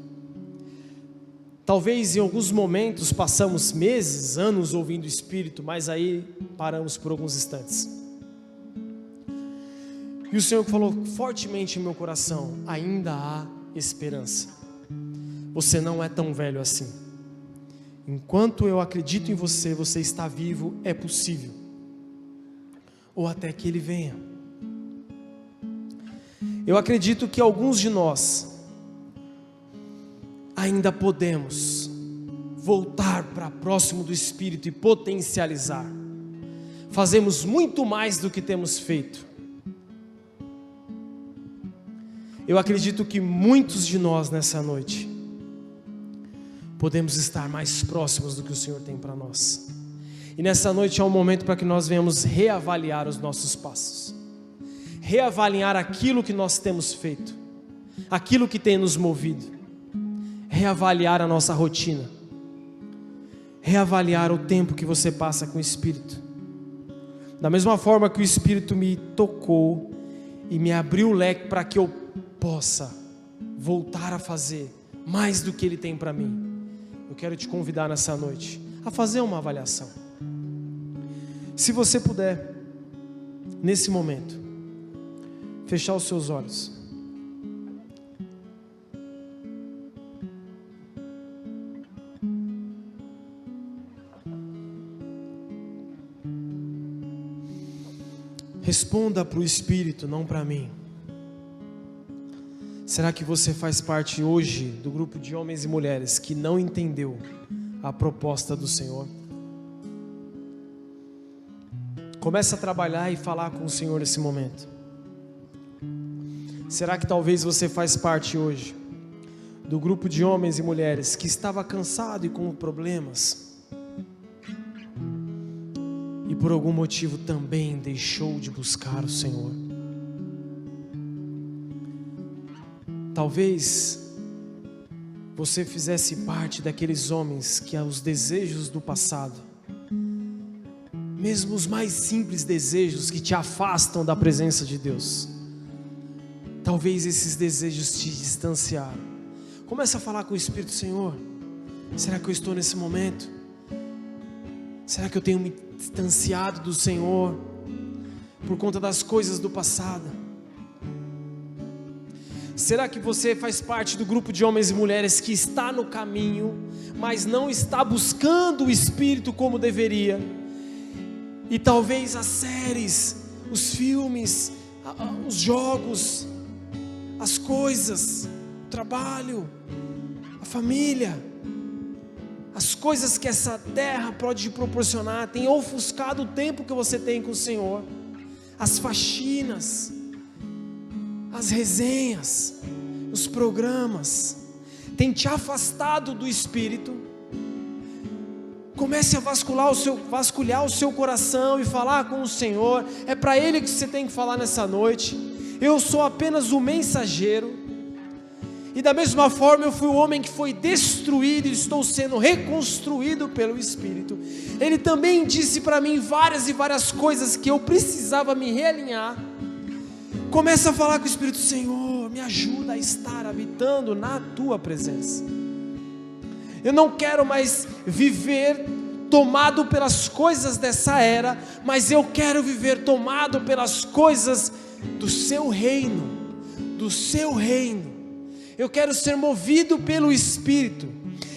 Talvez em alguns momentos passamos meses, anos ouvindo o Espírito, mas aí paramos por alguns instantes. E o Senhor falou fortemente em meu coração: ainda há esperança. Você não é tão velho assim. Enquanto eu acredito em você, você está vivo, é possível. Ou até que Ele venha. Eu acredito que alguns de nós ainda podemos voltar para próximo do Espírito e potencializar. Fazemos muito mais do que temos feito. Eu acredito que muitos de nós nessa noite podemos estar mais próximos do que o Senhor tem para nós. E nessa noite é um momento para que nós venhamos reavaliar os nossos passos, reavaliar aquilo que nós temos feito, aquilo que tem nos movido, reavaliar a nossa rotina, reavaliar o tempo que você passa com o Espírito. Da mesma forma que o Espírito me tocou e me abriu o leque para que eu possa voltar a fazer mais do que Ele tem para mim, eu quero te convidar nessa noite a fazer uma avaliação. Se você puder, nesse momento, fechar os seus olhos. Responda para o Espírito, não para mim. Será que você faz parte hoje do grupo de homens e mulheres que não entendeu a proposta do Senhor? Comece a trabalhar e falar com o Senhor nesse momento. Será que talvez você faz parte hoje do grupo de homens e mulheres que estava cansado e com problemas e por algum motivo também deixou de buscar o Senhor? Talvez você fizesse parte daqueles homens que os desejos do passado, mesmo os mais simples desejos que te afastam da presença de Deus, talvez esses desejos te distanciaram. Comece a falar com o Espírito: Senhor, será que eu estou nesse momento? Será que eu tenho me distanciado do Senhor por conta das coisas do passado? Será que você faz parte do grupo de homens e mulheres que está no caminho, mas não está buscando o Espírito como deveria? E talvez as séries, os filmes, os jogos, as coisas, o trabalho, a família, as coisas que essa terra pode te proporcionar, tem ofuscado o tempo que você tem com o Senhor. As faxinas, as resenhas, os programas, tem te afastado do Espírito. Comece a vasculhar o seu coração e falar com o Senhor. É para Ele que você tem que falar nessa noite. Eu sou apenas o mensageiro. E da mesma forma eu fui o homem que foi destruído e estou sendo reconstruído pelo Espírito. Ele também disse para mim várias e várias coisas que eu precisava me realinhar. Comece a falar com o Espírito: Senhor, me ajuda a estar habitando na Tua presença. Eu não quero mais viver tomado pelas coisas dessa era, mas eu quero viver tomado pelas coisas do Seu reino, do Seu reino. Eu quero ser movido pelo Espírito.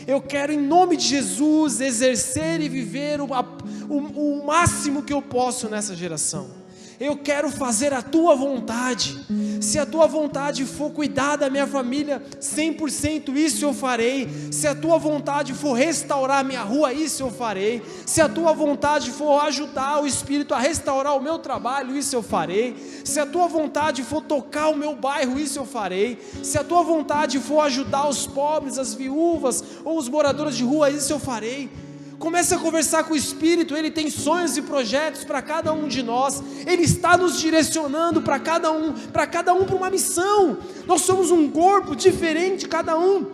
Eu quero, em nome de Jesus, exercer e viver o máximo que eu posso nessa geração. Eu quero fazer a Tua vontade. Se a Tua vontade for cuidar da minha família 100%, isso eu farei. Se a Tua vontade for restaurar a minha rua, isso eu farei. Se a Tua vontade for ajudar o Espírito a restaurar o meu trabalho, isso eu farei. Se a Tua vontade for tocar o meu bairro, isso eu farei. Se a Tua vontade for ajudar os pobres, as viúvas ou os moradores de rua, isso eu farei. Comece a conversar com o Espírito. Ele tem sonhos e projetos para cada um de nós. Ele está nos direcionando para cada um para uma missão. Nós somos um corpo diferente, cada um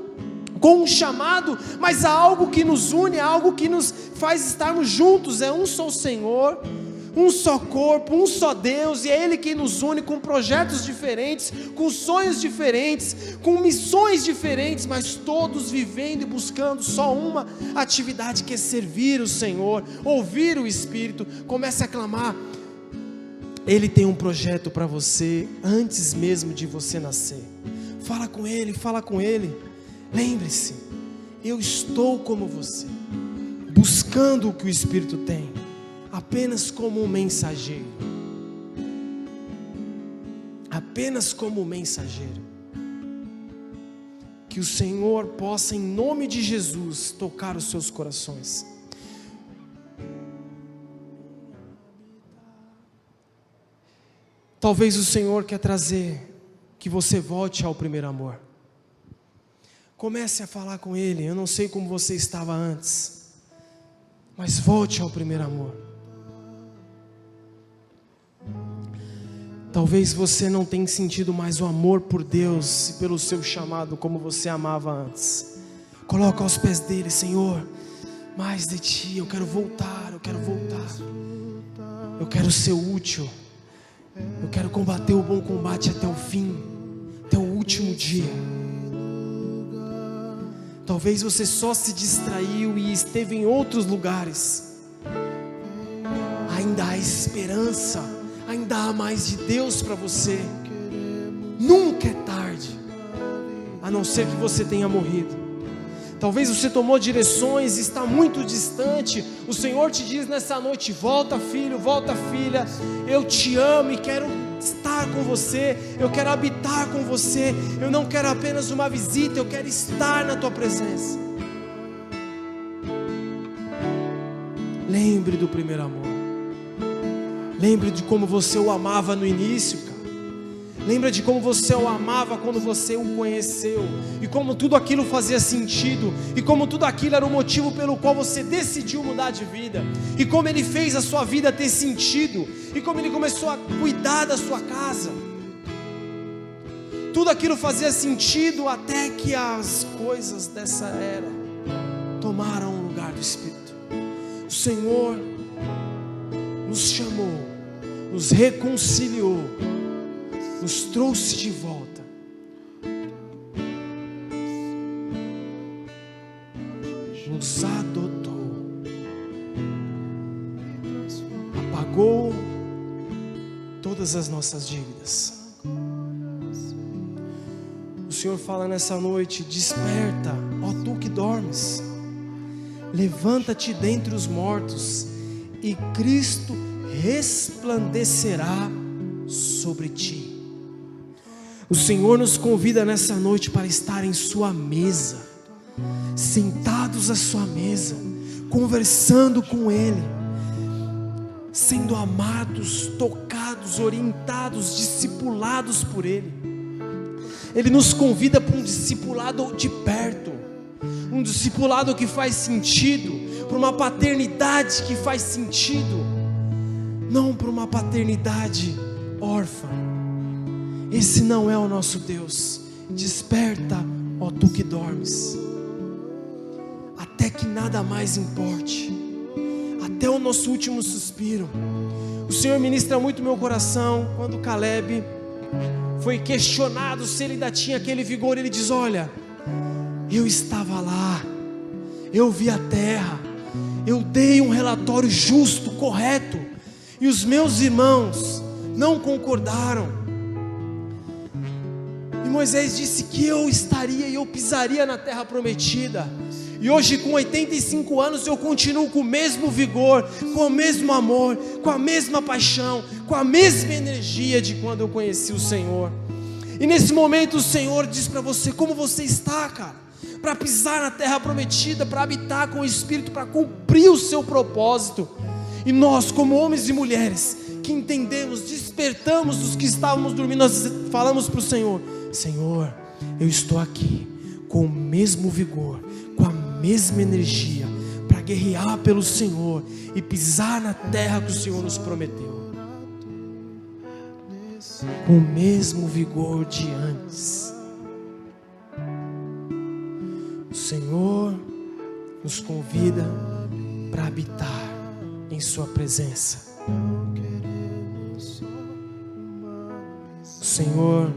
com um chamado, mas há algo que nos une, há algo que nos faz estarmos juntos. É um só Senhor, um só corpo, um só Deus, e é Ele quem nos une com projetos diferentes, com sonhos diferentes, com missões diferentes, mas todos vivendo e buscando só uma atividade, que é servir o Senhor, ouvir o Espírito. Comece a clamar. Ele tem um projeto para você antes mesmo de você nascer. Fala com Ele, fala com Ele. Lembre-se, eu estou como você, buscando o que o Espírito tem, apenas como um mensageiro. Apenas como um mensageiro. Que o Senhor possa, em nome de Jesus, tocar os seus corações. Talvez o Senhor quer trazer que você volte ao primeiro amor. Comece a falar com Ele. Eu não sei como você estava antes, mas volte ao primeiro amor. Talvez você não tenha sentido mais o amor por Deus e pelo seu chamado como você amava antes. Coloca aos pés dele: Senhor, mais de Ti, eu quero voltar, eu quero voltar. Eu quero ser útil. Eu quero combater o bom combate até o fim, até o último dia. Talvez você só se distraiu e esteve em outros lugares. Ainda há esperança, ainda há mais de Deus para você. Nunca é tarde, a não ser que você tenha morrido. Talvez você tomou direções e está muito distante. O Senhor te diz nessa noite: volta, filho, volta, filha. Eu te amo e quero estar com você. Eu quero habitar com você. Eu não quero apenas uma visita, eu quero estar na tua presença. Lembre do primeiro amor. Lembre de como você o amava no início, cara. Lembra de como você o amava quando você o conheceu, e como tudo aquilo fazia sentido, e como tudo aquilo era o motivo pelo qual você decidiu mudar de vida, e como Ele fez a sua vida ter sentido, e como Ele começou a cuidar da sua casa. Tudo aquilo fazia sentido até que as coisas dessa era tomaram o lugar do Espírito. O Senhor nos chamou, nos reconciliou, nos trouxe de volta. Nos adotou. Apagou todas as nossas dívidas. O Senhor fala nessa noite: desperta, ó tu que dormes. Levanta-te dentre os mortos, e Cristo resplandecerá sobre ti. O Senhor nos convida nessa noite para estar em sua mesa, sentados à sua mesa, conversando com Ele, sendo amados, tocados, orientados, discipulados por Ele. Ele nos convida para um discipulado de perto, um discipulado que faz sentido, para uma paternidade que faz sentido, não para uma paternidade órfã. Esse não é o nosso Deus. Desperta, ó tu que dormes, até que nada mais importe, até o nosso último suspiro. O Senhor ministra muito meu coração quando Caleb foi questionado se ele ainda tinha aquele vigor. Ele diz: olha, eu estava lá, eu vi a terra, eu dei um relatório justo, correto, e os meus irmãos não concordaram. E Moisés disse que eu estaria e eu pisaria na terra prometida. E hoje, com 85 anos, eu continuo com o mesmo vigor, com o mesmo amor, com a mesma paixão, com a mesma energia de quando eu conheci o Senhor. E nesse momento o Senhor diz para você: como você está, cara? Para pisar na terra prometida, para habitar com o Espírito, para cumprir o seu propósito. E nós, como homens e mulheres que entendemos, despertamos dos que estávamos dormindo, nós falamos para o Senhor: Senhor, eu estou aqui com o mesmo vigor, com a mesma energia, para guerrear pelo Senhor e pisar na terra que o Senhor nos prometeu, com o mesmo vigor de antes. O Senhor nos convida para habitar em sua presença. O Senhor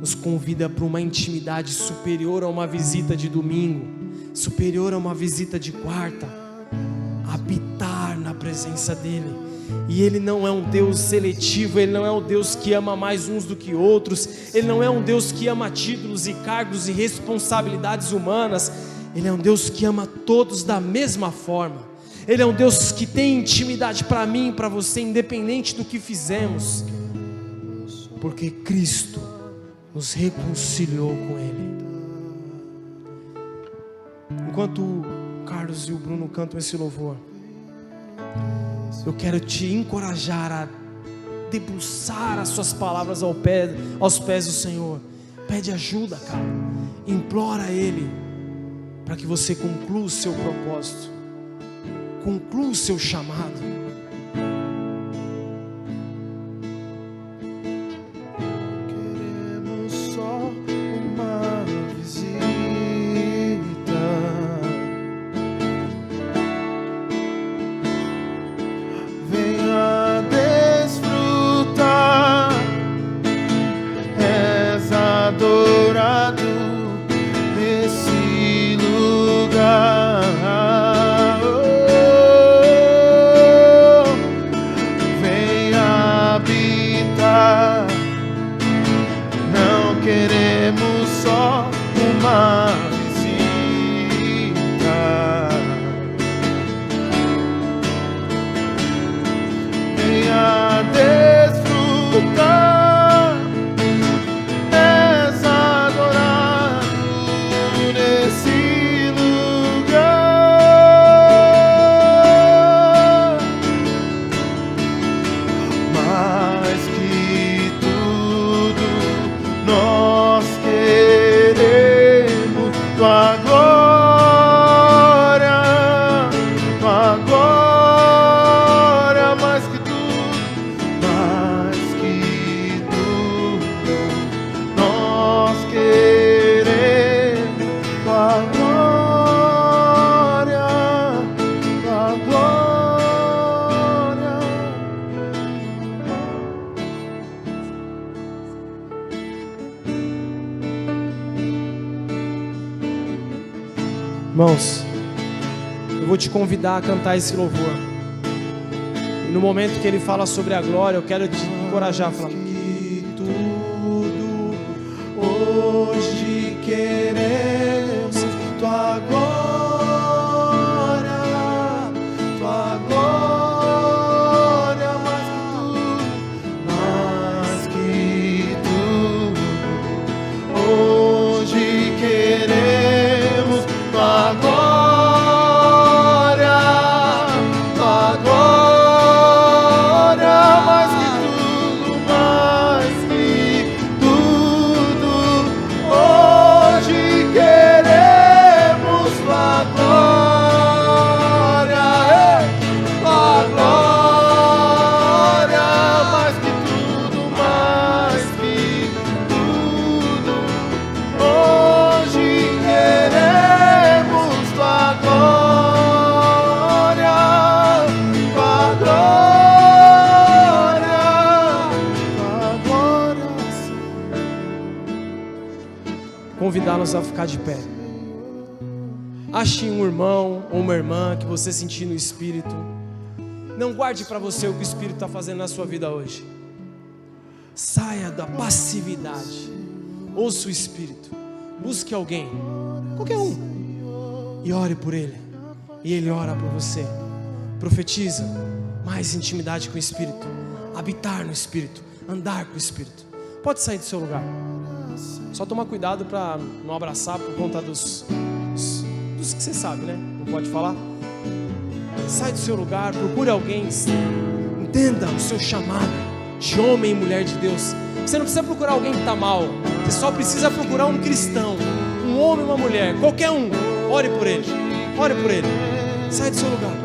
nos convida para uma intimidade superior a uma visita de domingo, superior a uma visita de quarta, habitar na presença dEle. E Ele não é um Deus seletivo, Ele não é um Deus que ama mais uns do que outros, Ele não é um Deus que ama títulos e cargos e responsabilidades humanas. Ele é um Deus que ama todos da mesma forma. Ele é um Deus que tem intimidade para mim e para você, independente do que fizemos, porque Cristo nos reconciliou com Ele. Enquanto o Carlos e o Bruno cantam esse louvor, eu quero te encorajar a debruçar as suas palavras aos pés do Senhor. Pede ajuda, cara. Implora a Ele para que você conclua o seu propósito, conclua o seu chamado. Oh Irmãos, eu vou te convidar a cantar esse louvor. E no momento que ele fala sobre a glória, eu quero te encorajar a falar: Que tudo hoje queremos tua glória, mais que tudo. Hoje queremos tua glória, mais que tudo, mais que tudo. Hoje queremos tua glória, mais que tudo, mais que tudo. Hoje queremos tua glória, convidá-los a ficar de pé. Ache um irmão ou uma irmã que você sentir no Espírito. Não guarde para você o que o Espírito está fazendo na sua vida hoje. Saia da passividade. Ouça o Espírito. Busque alguém, qualquer um, e ore por ele. E ele ora por você. Profetiza mais intimidade com o Espírito. Habitar no Espírito. Andar com o Espírito. Pode sair do seu lugar. Só tomar cuidado para não abraçar por conta dos que você sabe, né? Não pode falar. Sai do seu lugar, procure alguém. Entenda o seu chamado de homem e mulher de Deus. Você não precisa procurar alguém que está mal. Você só precisa procurar um cristão, um homem e uma mulher, qualquer um. Ore por ele. Ore por ele. Sai do seu lugar.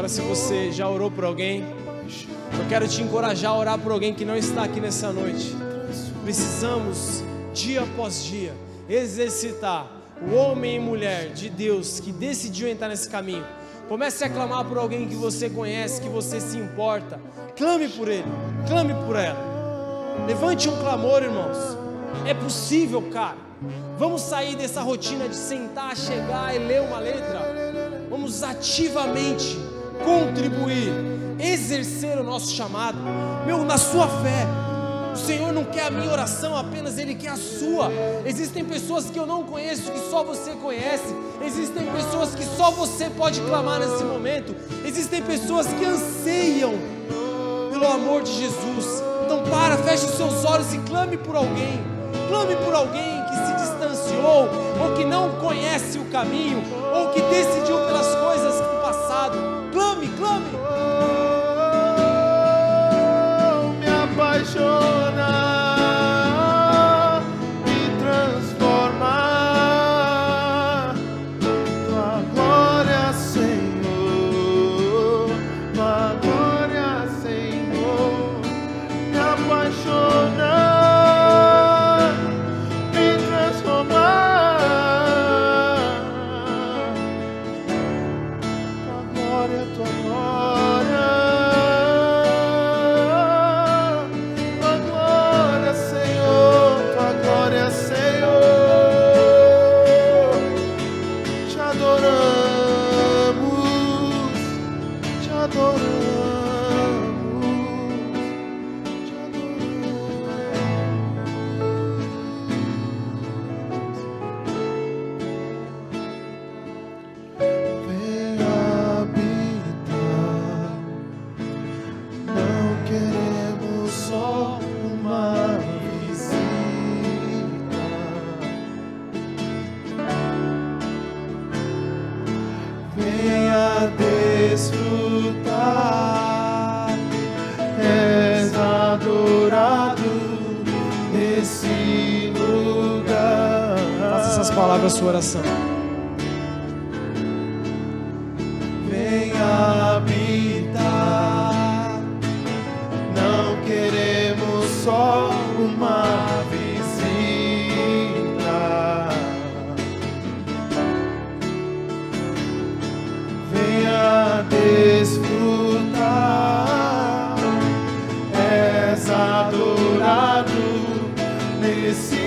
Se você já orou por alguém, eu quero te encorajar a orar por alguém que não está aqui nessa noite. Precisamos, dia após dia, exercitar o homem e mulher de Deus que decidiu entrar nesse caminho. Comece a clamar por alguém que você conhece, que você se importa. Clame por ele, clame por ela. Levante um clamor, irmãos. É possível, cara. Vamos sair dessa rotina de sentar, chegar e ler uma letra. Vamos ativamente contribuir, exercer o nosso chamado. Na sua fé, o Senhor não quer a minha oração apenas, Ele quer a sua. Existem pessoas que eu não conheço, que só você conhece. Existem pessoas que só você pode clamar nesse momento. Existem pessoas que anseiam pelo amor de Jesus. Então feche os seus olhos e clame por alguém. Clame por alguém que se distanciou, ou que não conhece o caminho, ou que decidiu pelas coisas do passado. Clame, clame. Me apaixonar, me transformar. Tua glória, Senhor. Tua glória, Senhor. Me apaixonar, me transformar. Palavra, sua oração. Venha habitar. Não queremos só uma visita. Venha desfrutar. És adorado nesse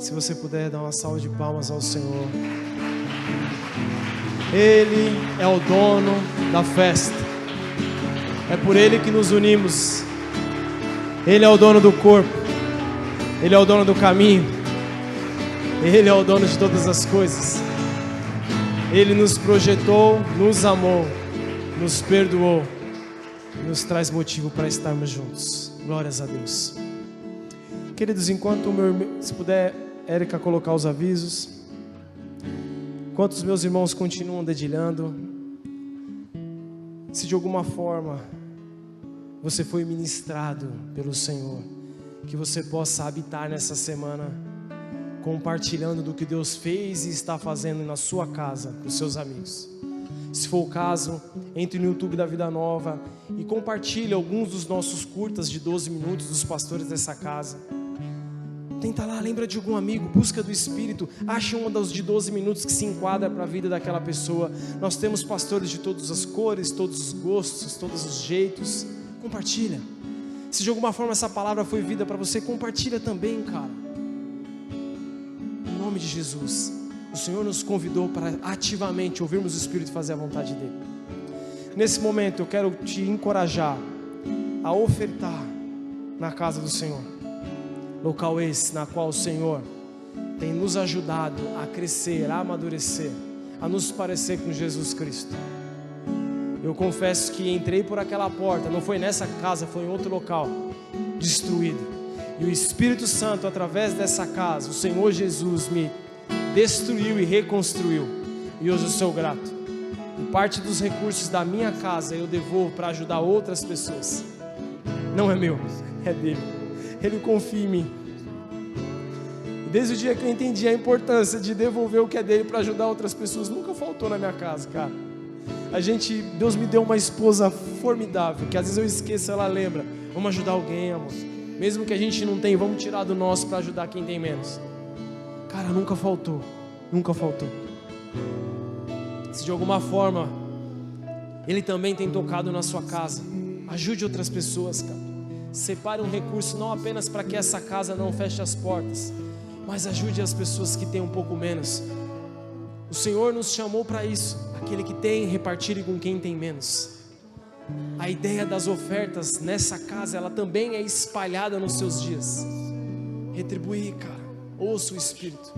Se você puder dar uma salva de palmas ao Senhor. Ele é o dono da festa. É por Ele que nos unimos. Ele é o dono do corpo. Ele é o dono do caminho. Ele é o dono de todas as coisas. Ele nos projetou, nos amou, nos perdoou, nos traz motivo para estarmos juntos. Glórias a Deus. Queridos, enquanto o meu irmão, se puder, Érica, colocar os avisos. Enquanto os meus irmãos continuam dedilhando, se de alguma forma você foi ministrado pelo Senhor, que você possa habitar nessa semana compartilhando do que Deus fez e está fazendo na sua casa, para os seus amigos. Se for o caso, entre no YouTube da Vida Nova e compartilhe alguns dos nossos curtas de 12 minutos dos pastores dessa casa. Tenta lá, lembra de algum amigo, busca do Espírito, acha uma das de 12 minutos que se enquadra para a vida daquela pessoa. Nós temos pastores de todas as cores, todos os gostos, todos os jeitos. Compartilha. Se de alguma forma essa palavra foi vida para você, compartilha também, cara. Em nome de Jesus, o Senhor nos convidou para ativamente ouvirmos o Espírito e fazer a vontade dEle. Nesse momento eu quero te encorajar a ofertar na casa do Senhor. Local esse na qual o Senhor tem nos ajudado a crescer, a amadurecer, a nos parecer com Jesus Cristo. Eu confesso que entrei por aquela porta, não foi nessa casa, foi em outro local, destruído. E o Espírito Santo, através dessa casa, o Senhor Jesus me destruiu e reconstruiu. E hoje eu sou grato. E parte dos recursos da minha casa eu devolvo para ajudar outras pessoas. Não é meu, é dele. Ele confia em mim. E desde o dia que eu entendi a importância de devolver o que é dele para ajudar outras pessoas, nunca faltou na minha casa, cara. Deus me deu uma esposa formidável, que às vezes eu esqueço, ela lembra. Vamos ajudar alguém, amor. Mesmo que a gente não tenha, vamos tirar do nosso para ajudar quem tem menos. Cara, nunca faltou. Nunca faltou. Se de alguma forma Ele também tem tocado na sua casa, ajude outras pessoas, cara. Separe um recurso não apenas para que essa casa não feche as portas, mas ajude as pessoas que têm um pouco menos. O Senhor nos chamou para isso. Aquele que tem, repartilhe com quem tem menos. a ideia das ofertas nessa casa, ela também é espalhada nos seus dias. Retribuir, cara, ouça o Espírito.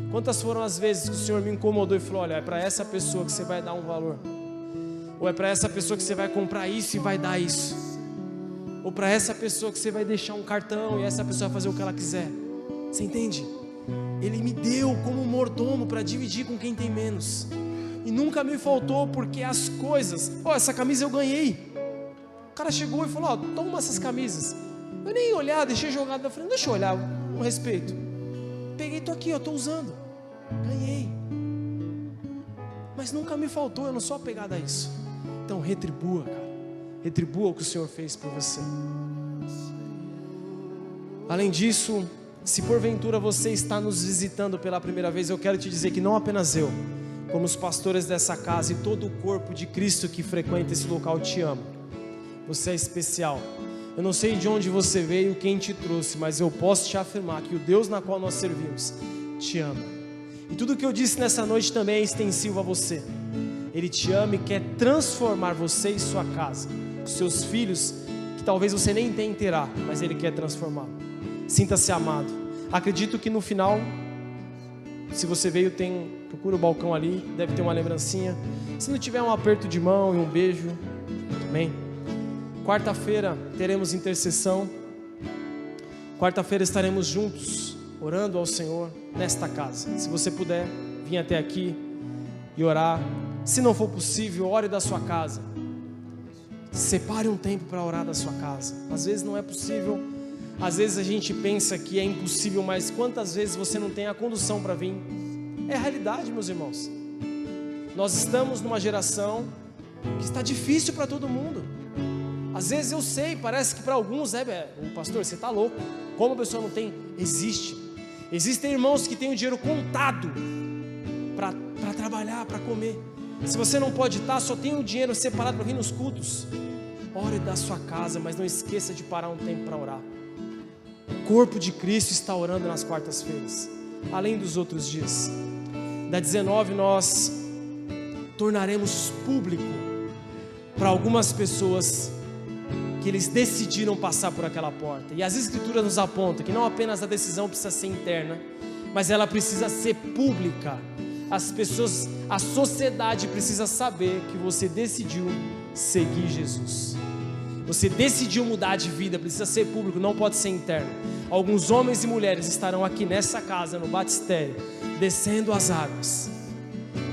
Quantas foram as vezes que o Senhor me incomodou e falou: olha, é para essa pessoa que você vai dar um valor, ou é para essa pessoa que você vai comprar isso e vai dar isso, ou para essa pessoa que você vai deixar um cartão e essa pessoa vai fazer o que ela quiser. Você entende? Ele me deu como mordomo para dividir com quem tem menos, e nunca me faltou, porque as coisas, essa camisa eu ganhei. O cara chegou e falou: toma essas camisas. Eu nem olhar, deixei jogado na frente, deixa eu olhar, com respeito. Peguei, tô aqui, tô usando, ganhei. Mas nunca me faltou, eu não sou apegado a isso. Então retribua, cara, retribua o que o Senhor fez por você. Além disso, se porventura você está nos visitando pela primeira vez, eu quero te dizer que não apenas eu, como os pastores dessa casa e todo o corpo de Cristo que frequenta esse local te ama. Você é especial. Eu não sei de onde você veio, quem te trouxe, mas eu posso te afirmar que o Deus na qual nós servimos te ama. E tudo o que eu disse nessa noite também é extensivo a você. Ele te ama e quer transformar você e sua casa, os seus filhos, que talvez você nem terá, mas Ele quer transformá-lo. Sinta-se amado. Acredito que no final, se você veio, procura o balcão ali, deve ter uma lembrancinha. Se não tiver, um aperto de mão e um beijo, amém? Quarta-feira teremos intercessão. Quarta-feira estaremos juntos, orando ao Senhor nesta casa. Se você puder vir até aqui e orar. Se não for possível, ore da sua casa. Separe um tempo para orar da sua casa. Às vezes não é possível, às vezes a gente pensa que é impossível, mas quantas vezes você não tem a condução para vir? É a realidade, meus irmãos. Nós estamos numa geração que está difícil para todo mundo. Às vezes eu sei, parece que para alguns pastor, você está louco. Como a pessoa não tem? Existem irmãos que têm o dinheiro contado para trabalhar, para comer. Se você não pode estar, só tem o dinheiro separado para vir nos cultos. Ore da sua casa, mas não esqueça de parar um tempo para orar. O corpo de Cristo está orando nas quartas-feiras, além dos outros dias. Da 19 nós tornaremos público para algumas pessoas que eles decidiram passar por aquela porta. E as Escrituras nos apontam que não apenas a decisão precisa ser interna, mas ela precisa ser pública. As pessoas, a sociedade precisa saber que você decidiu seguir Jesus. Você decidiu mudar de vida, precisa ser público, não pode ser interno. Alguns homens e mulheres estarão aqui nessa casa, no batistério, descendo as águas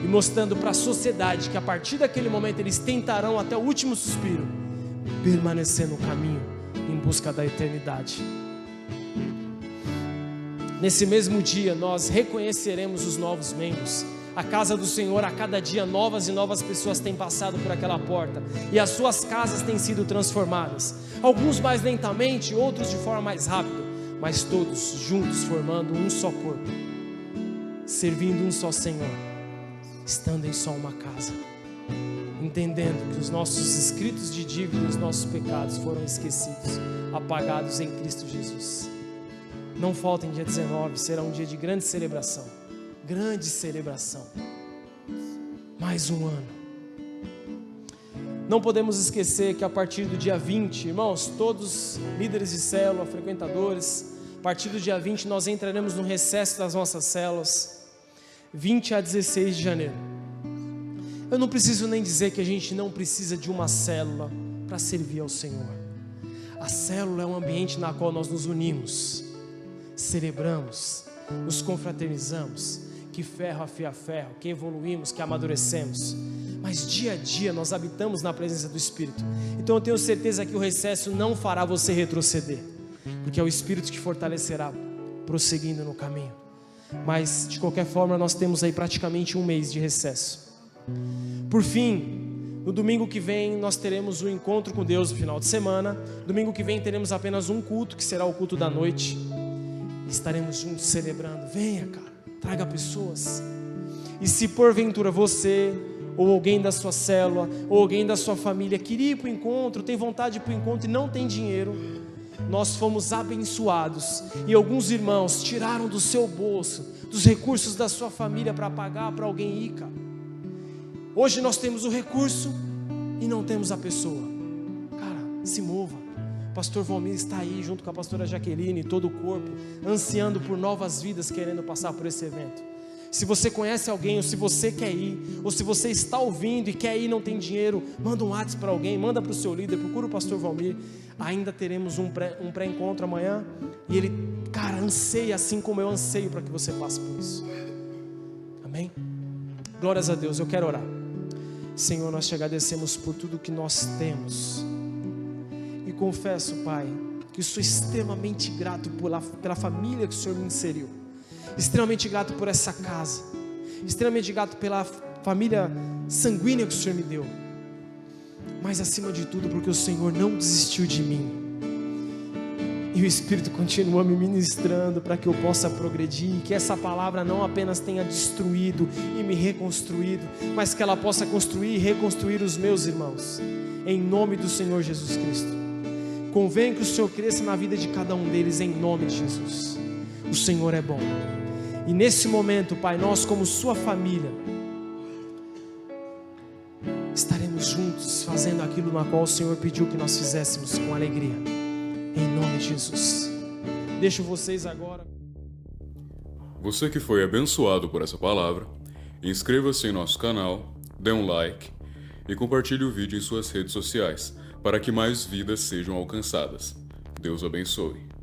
e mostrando para a sociedade que a partir daquele momento eles tentarão até o último suspiro permanecer no caminho em busca da eternidade. Nesse mesmo dia nós reconheceremos os novos membros. A casa do Senhor, a cada dia novas e novas pessoas têm passado por aquela porta e as suas casas têm sido transformadas. Alguns mais lentamente, outros de forma mais rápida, mas todos juntos formando um só corpo, servindo um só Senhor, estando em só uma casa, entendendo que os nossos escritos de dívida, os nossos pecados foram esquecidos, apagados em Cristo Jesus. Não faltem dia 19, será um dia de grande celebração. Grande celebração. Mais um ano. Não podemos esquecer que a partir do dia 20, irmãos, todos líderes de célula, frequentadores, a partir do dia 20 nós entraremos no recesso das nossas células, 20 a 16 de janeiro. Eu não preciso nem dizer que a gente não precisa de uma célula para servir ao Senhor. A célula é um ambiente na qual nós nos unimos, celebramos, nos confraternizamos, que ferro afia ferro, que evoluímos, que amadurecemos, mas dia a dia nós habitamos na presença do Espírito. Então eu tenho certeza que o recesso não fará você retroceder, porque é o Espírito que fortalecerá, prosseguindo no caminho. Mas de qualquer forma nós temos aí praticamente um mês de recesso. Por fim, no domingo que vem nós teremos um encontro com Deus no final de semana. Domingo que vem teremos apenas um culto, que será o culto da noite. Estaremos juntos celebrando. Venha, cara, traga pessoas. E se porventura você, ou alguém da sua célula, ou alguém da sua família queria ir para o encontro, tem vontade de ir para o encontro e não tem dinheiro, nós fomos abençoados e alguns irmãos tiraram do seu bolso, dos recursos da sua família para pagar para alguém ir, cara. Hoje nós temos o recurso e não temos a pessoa, cara, se mova. O pastor Valmir está aí junto com a pastora Jaqueline e todo o corpo, ansiando por novas vidas, querendo passar por esse evento. Se você conhece alguém, ou se você quer ir, ou se você está ouvindo e quer ir e não tem dinheiro, manda um WhatsApp para alguém, manda para o seu líder, procura o pastor Valmir. Ainda teremos um pré-encontro amanhã, e ele, cara, anseia assim como eu anseio para que você passe por isso. Amém? Glórias a Deus. Eu quero orar. Senhor, nós te agradecemos por tudo que nós temos, e confesso, Pai, que sou extremamente grato pela família que o Senhor me inseriu, extremamente grato por essa casa, extremamente grato pela família sanguínea que o Senhor me deu, mas acima de tudo porque o Senhor não desistiu de mim, e o Espírito continua me ministrando para que eu possa progredir, que essa palavra não apenas tenha destruído e me reconstruído, mas que ela possa construir e reconstruir os meus irmãos, em nome do Senhor Jesus Cristo. Convém que o Senhor cresça na vida de cada um deles, em nome de Jesus. O Senhor é bom, e nesse momento, Pai, nós como sua família estaremos juntos fazendo aquilo na qual o Senhor pediu que nós fizéssemos com alegria, em nome de Jesus. Deixo vocês agora. Você que foi abençoado por essa palavra, inscreva-se em nosso canal, dê um like e compartilhe o vídeo em suas redes sociais, para que mais vidas sejam alcançadas. Deus abençoe.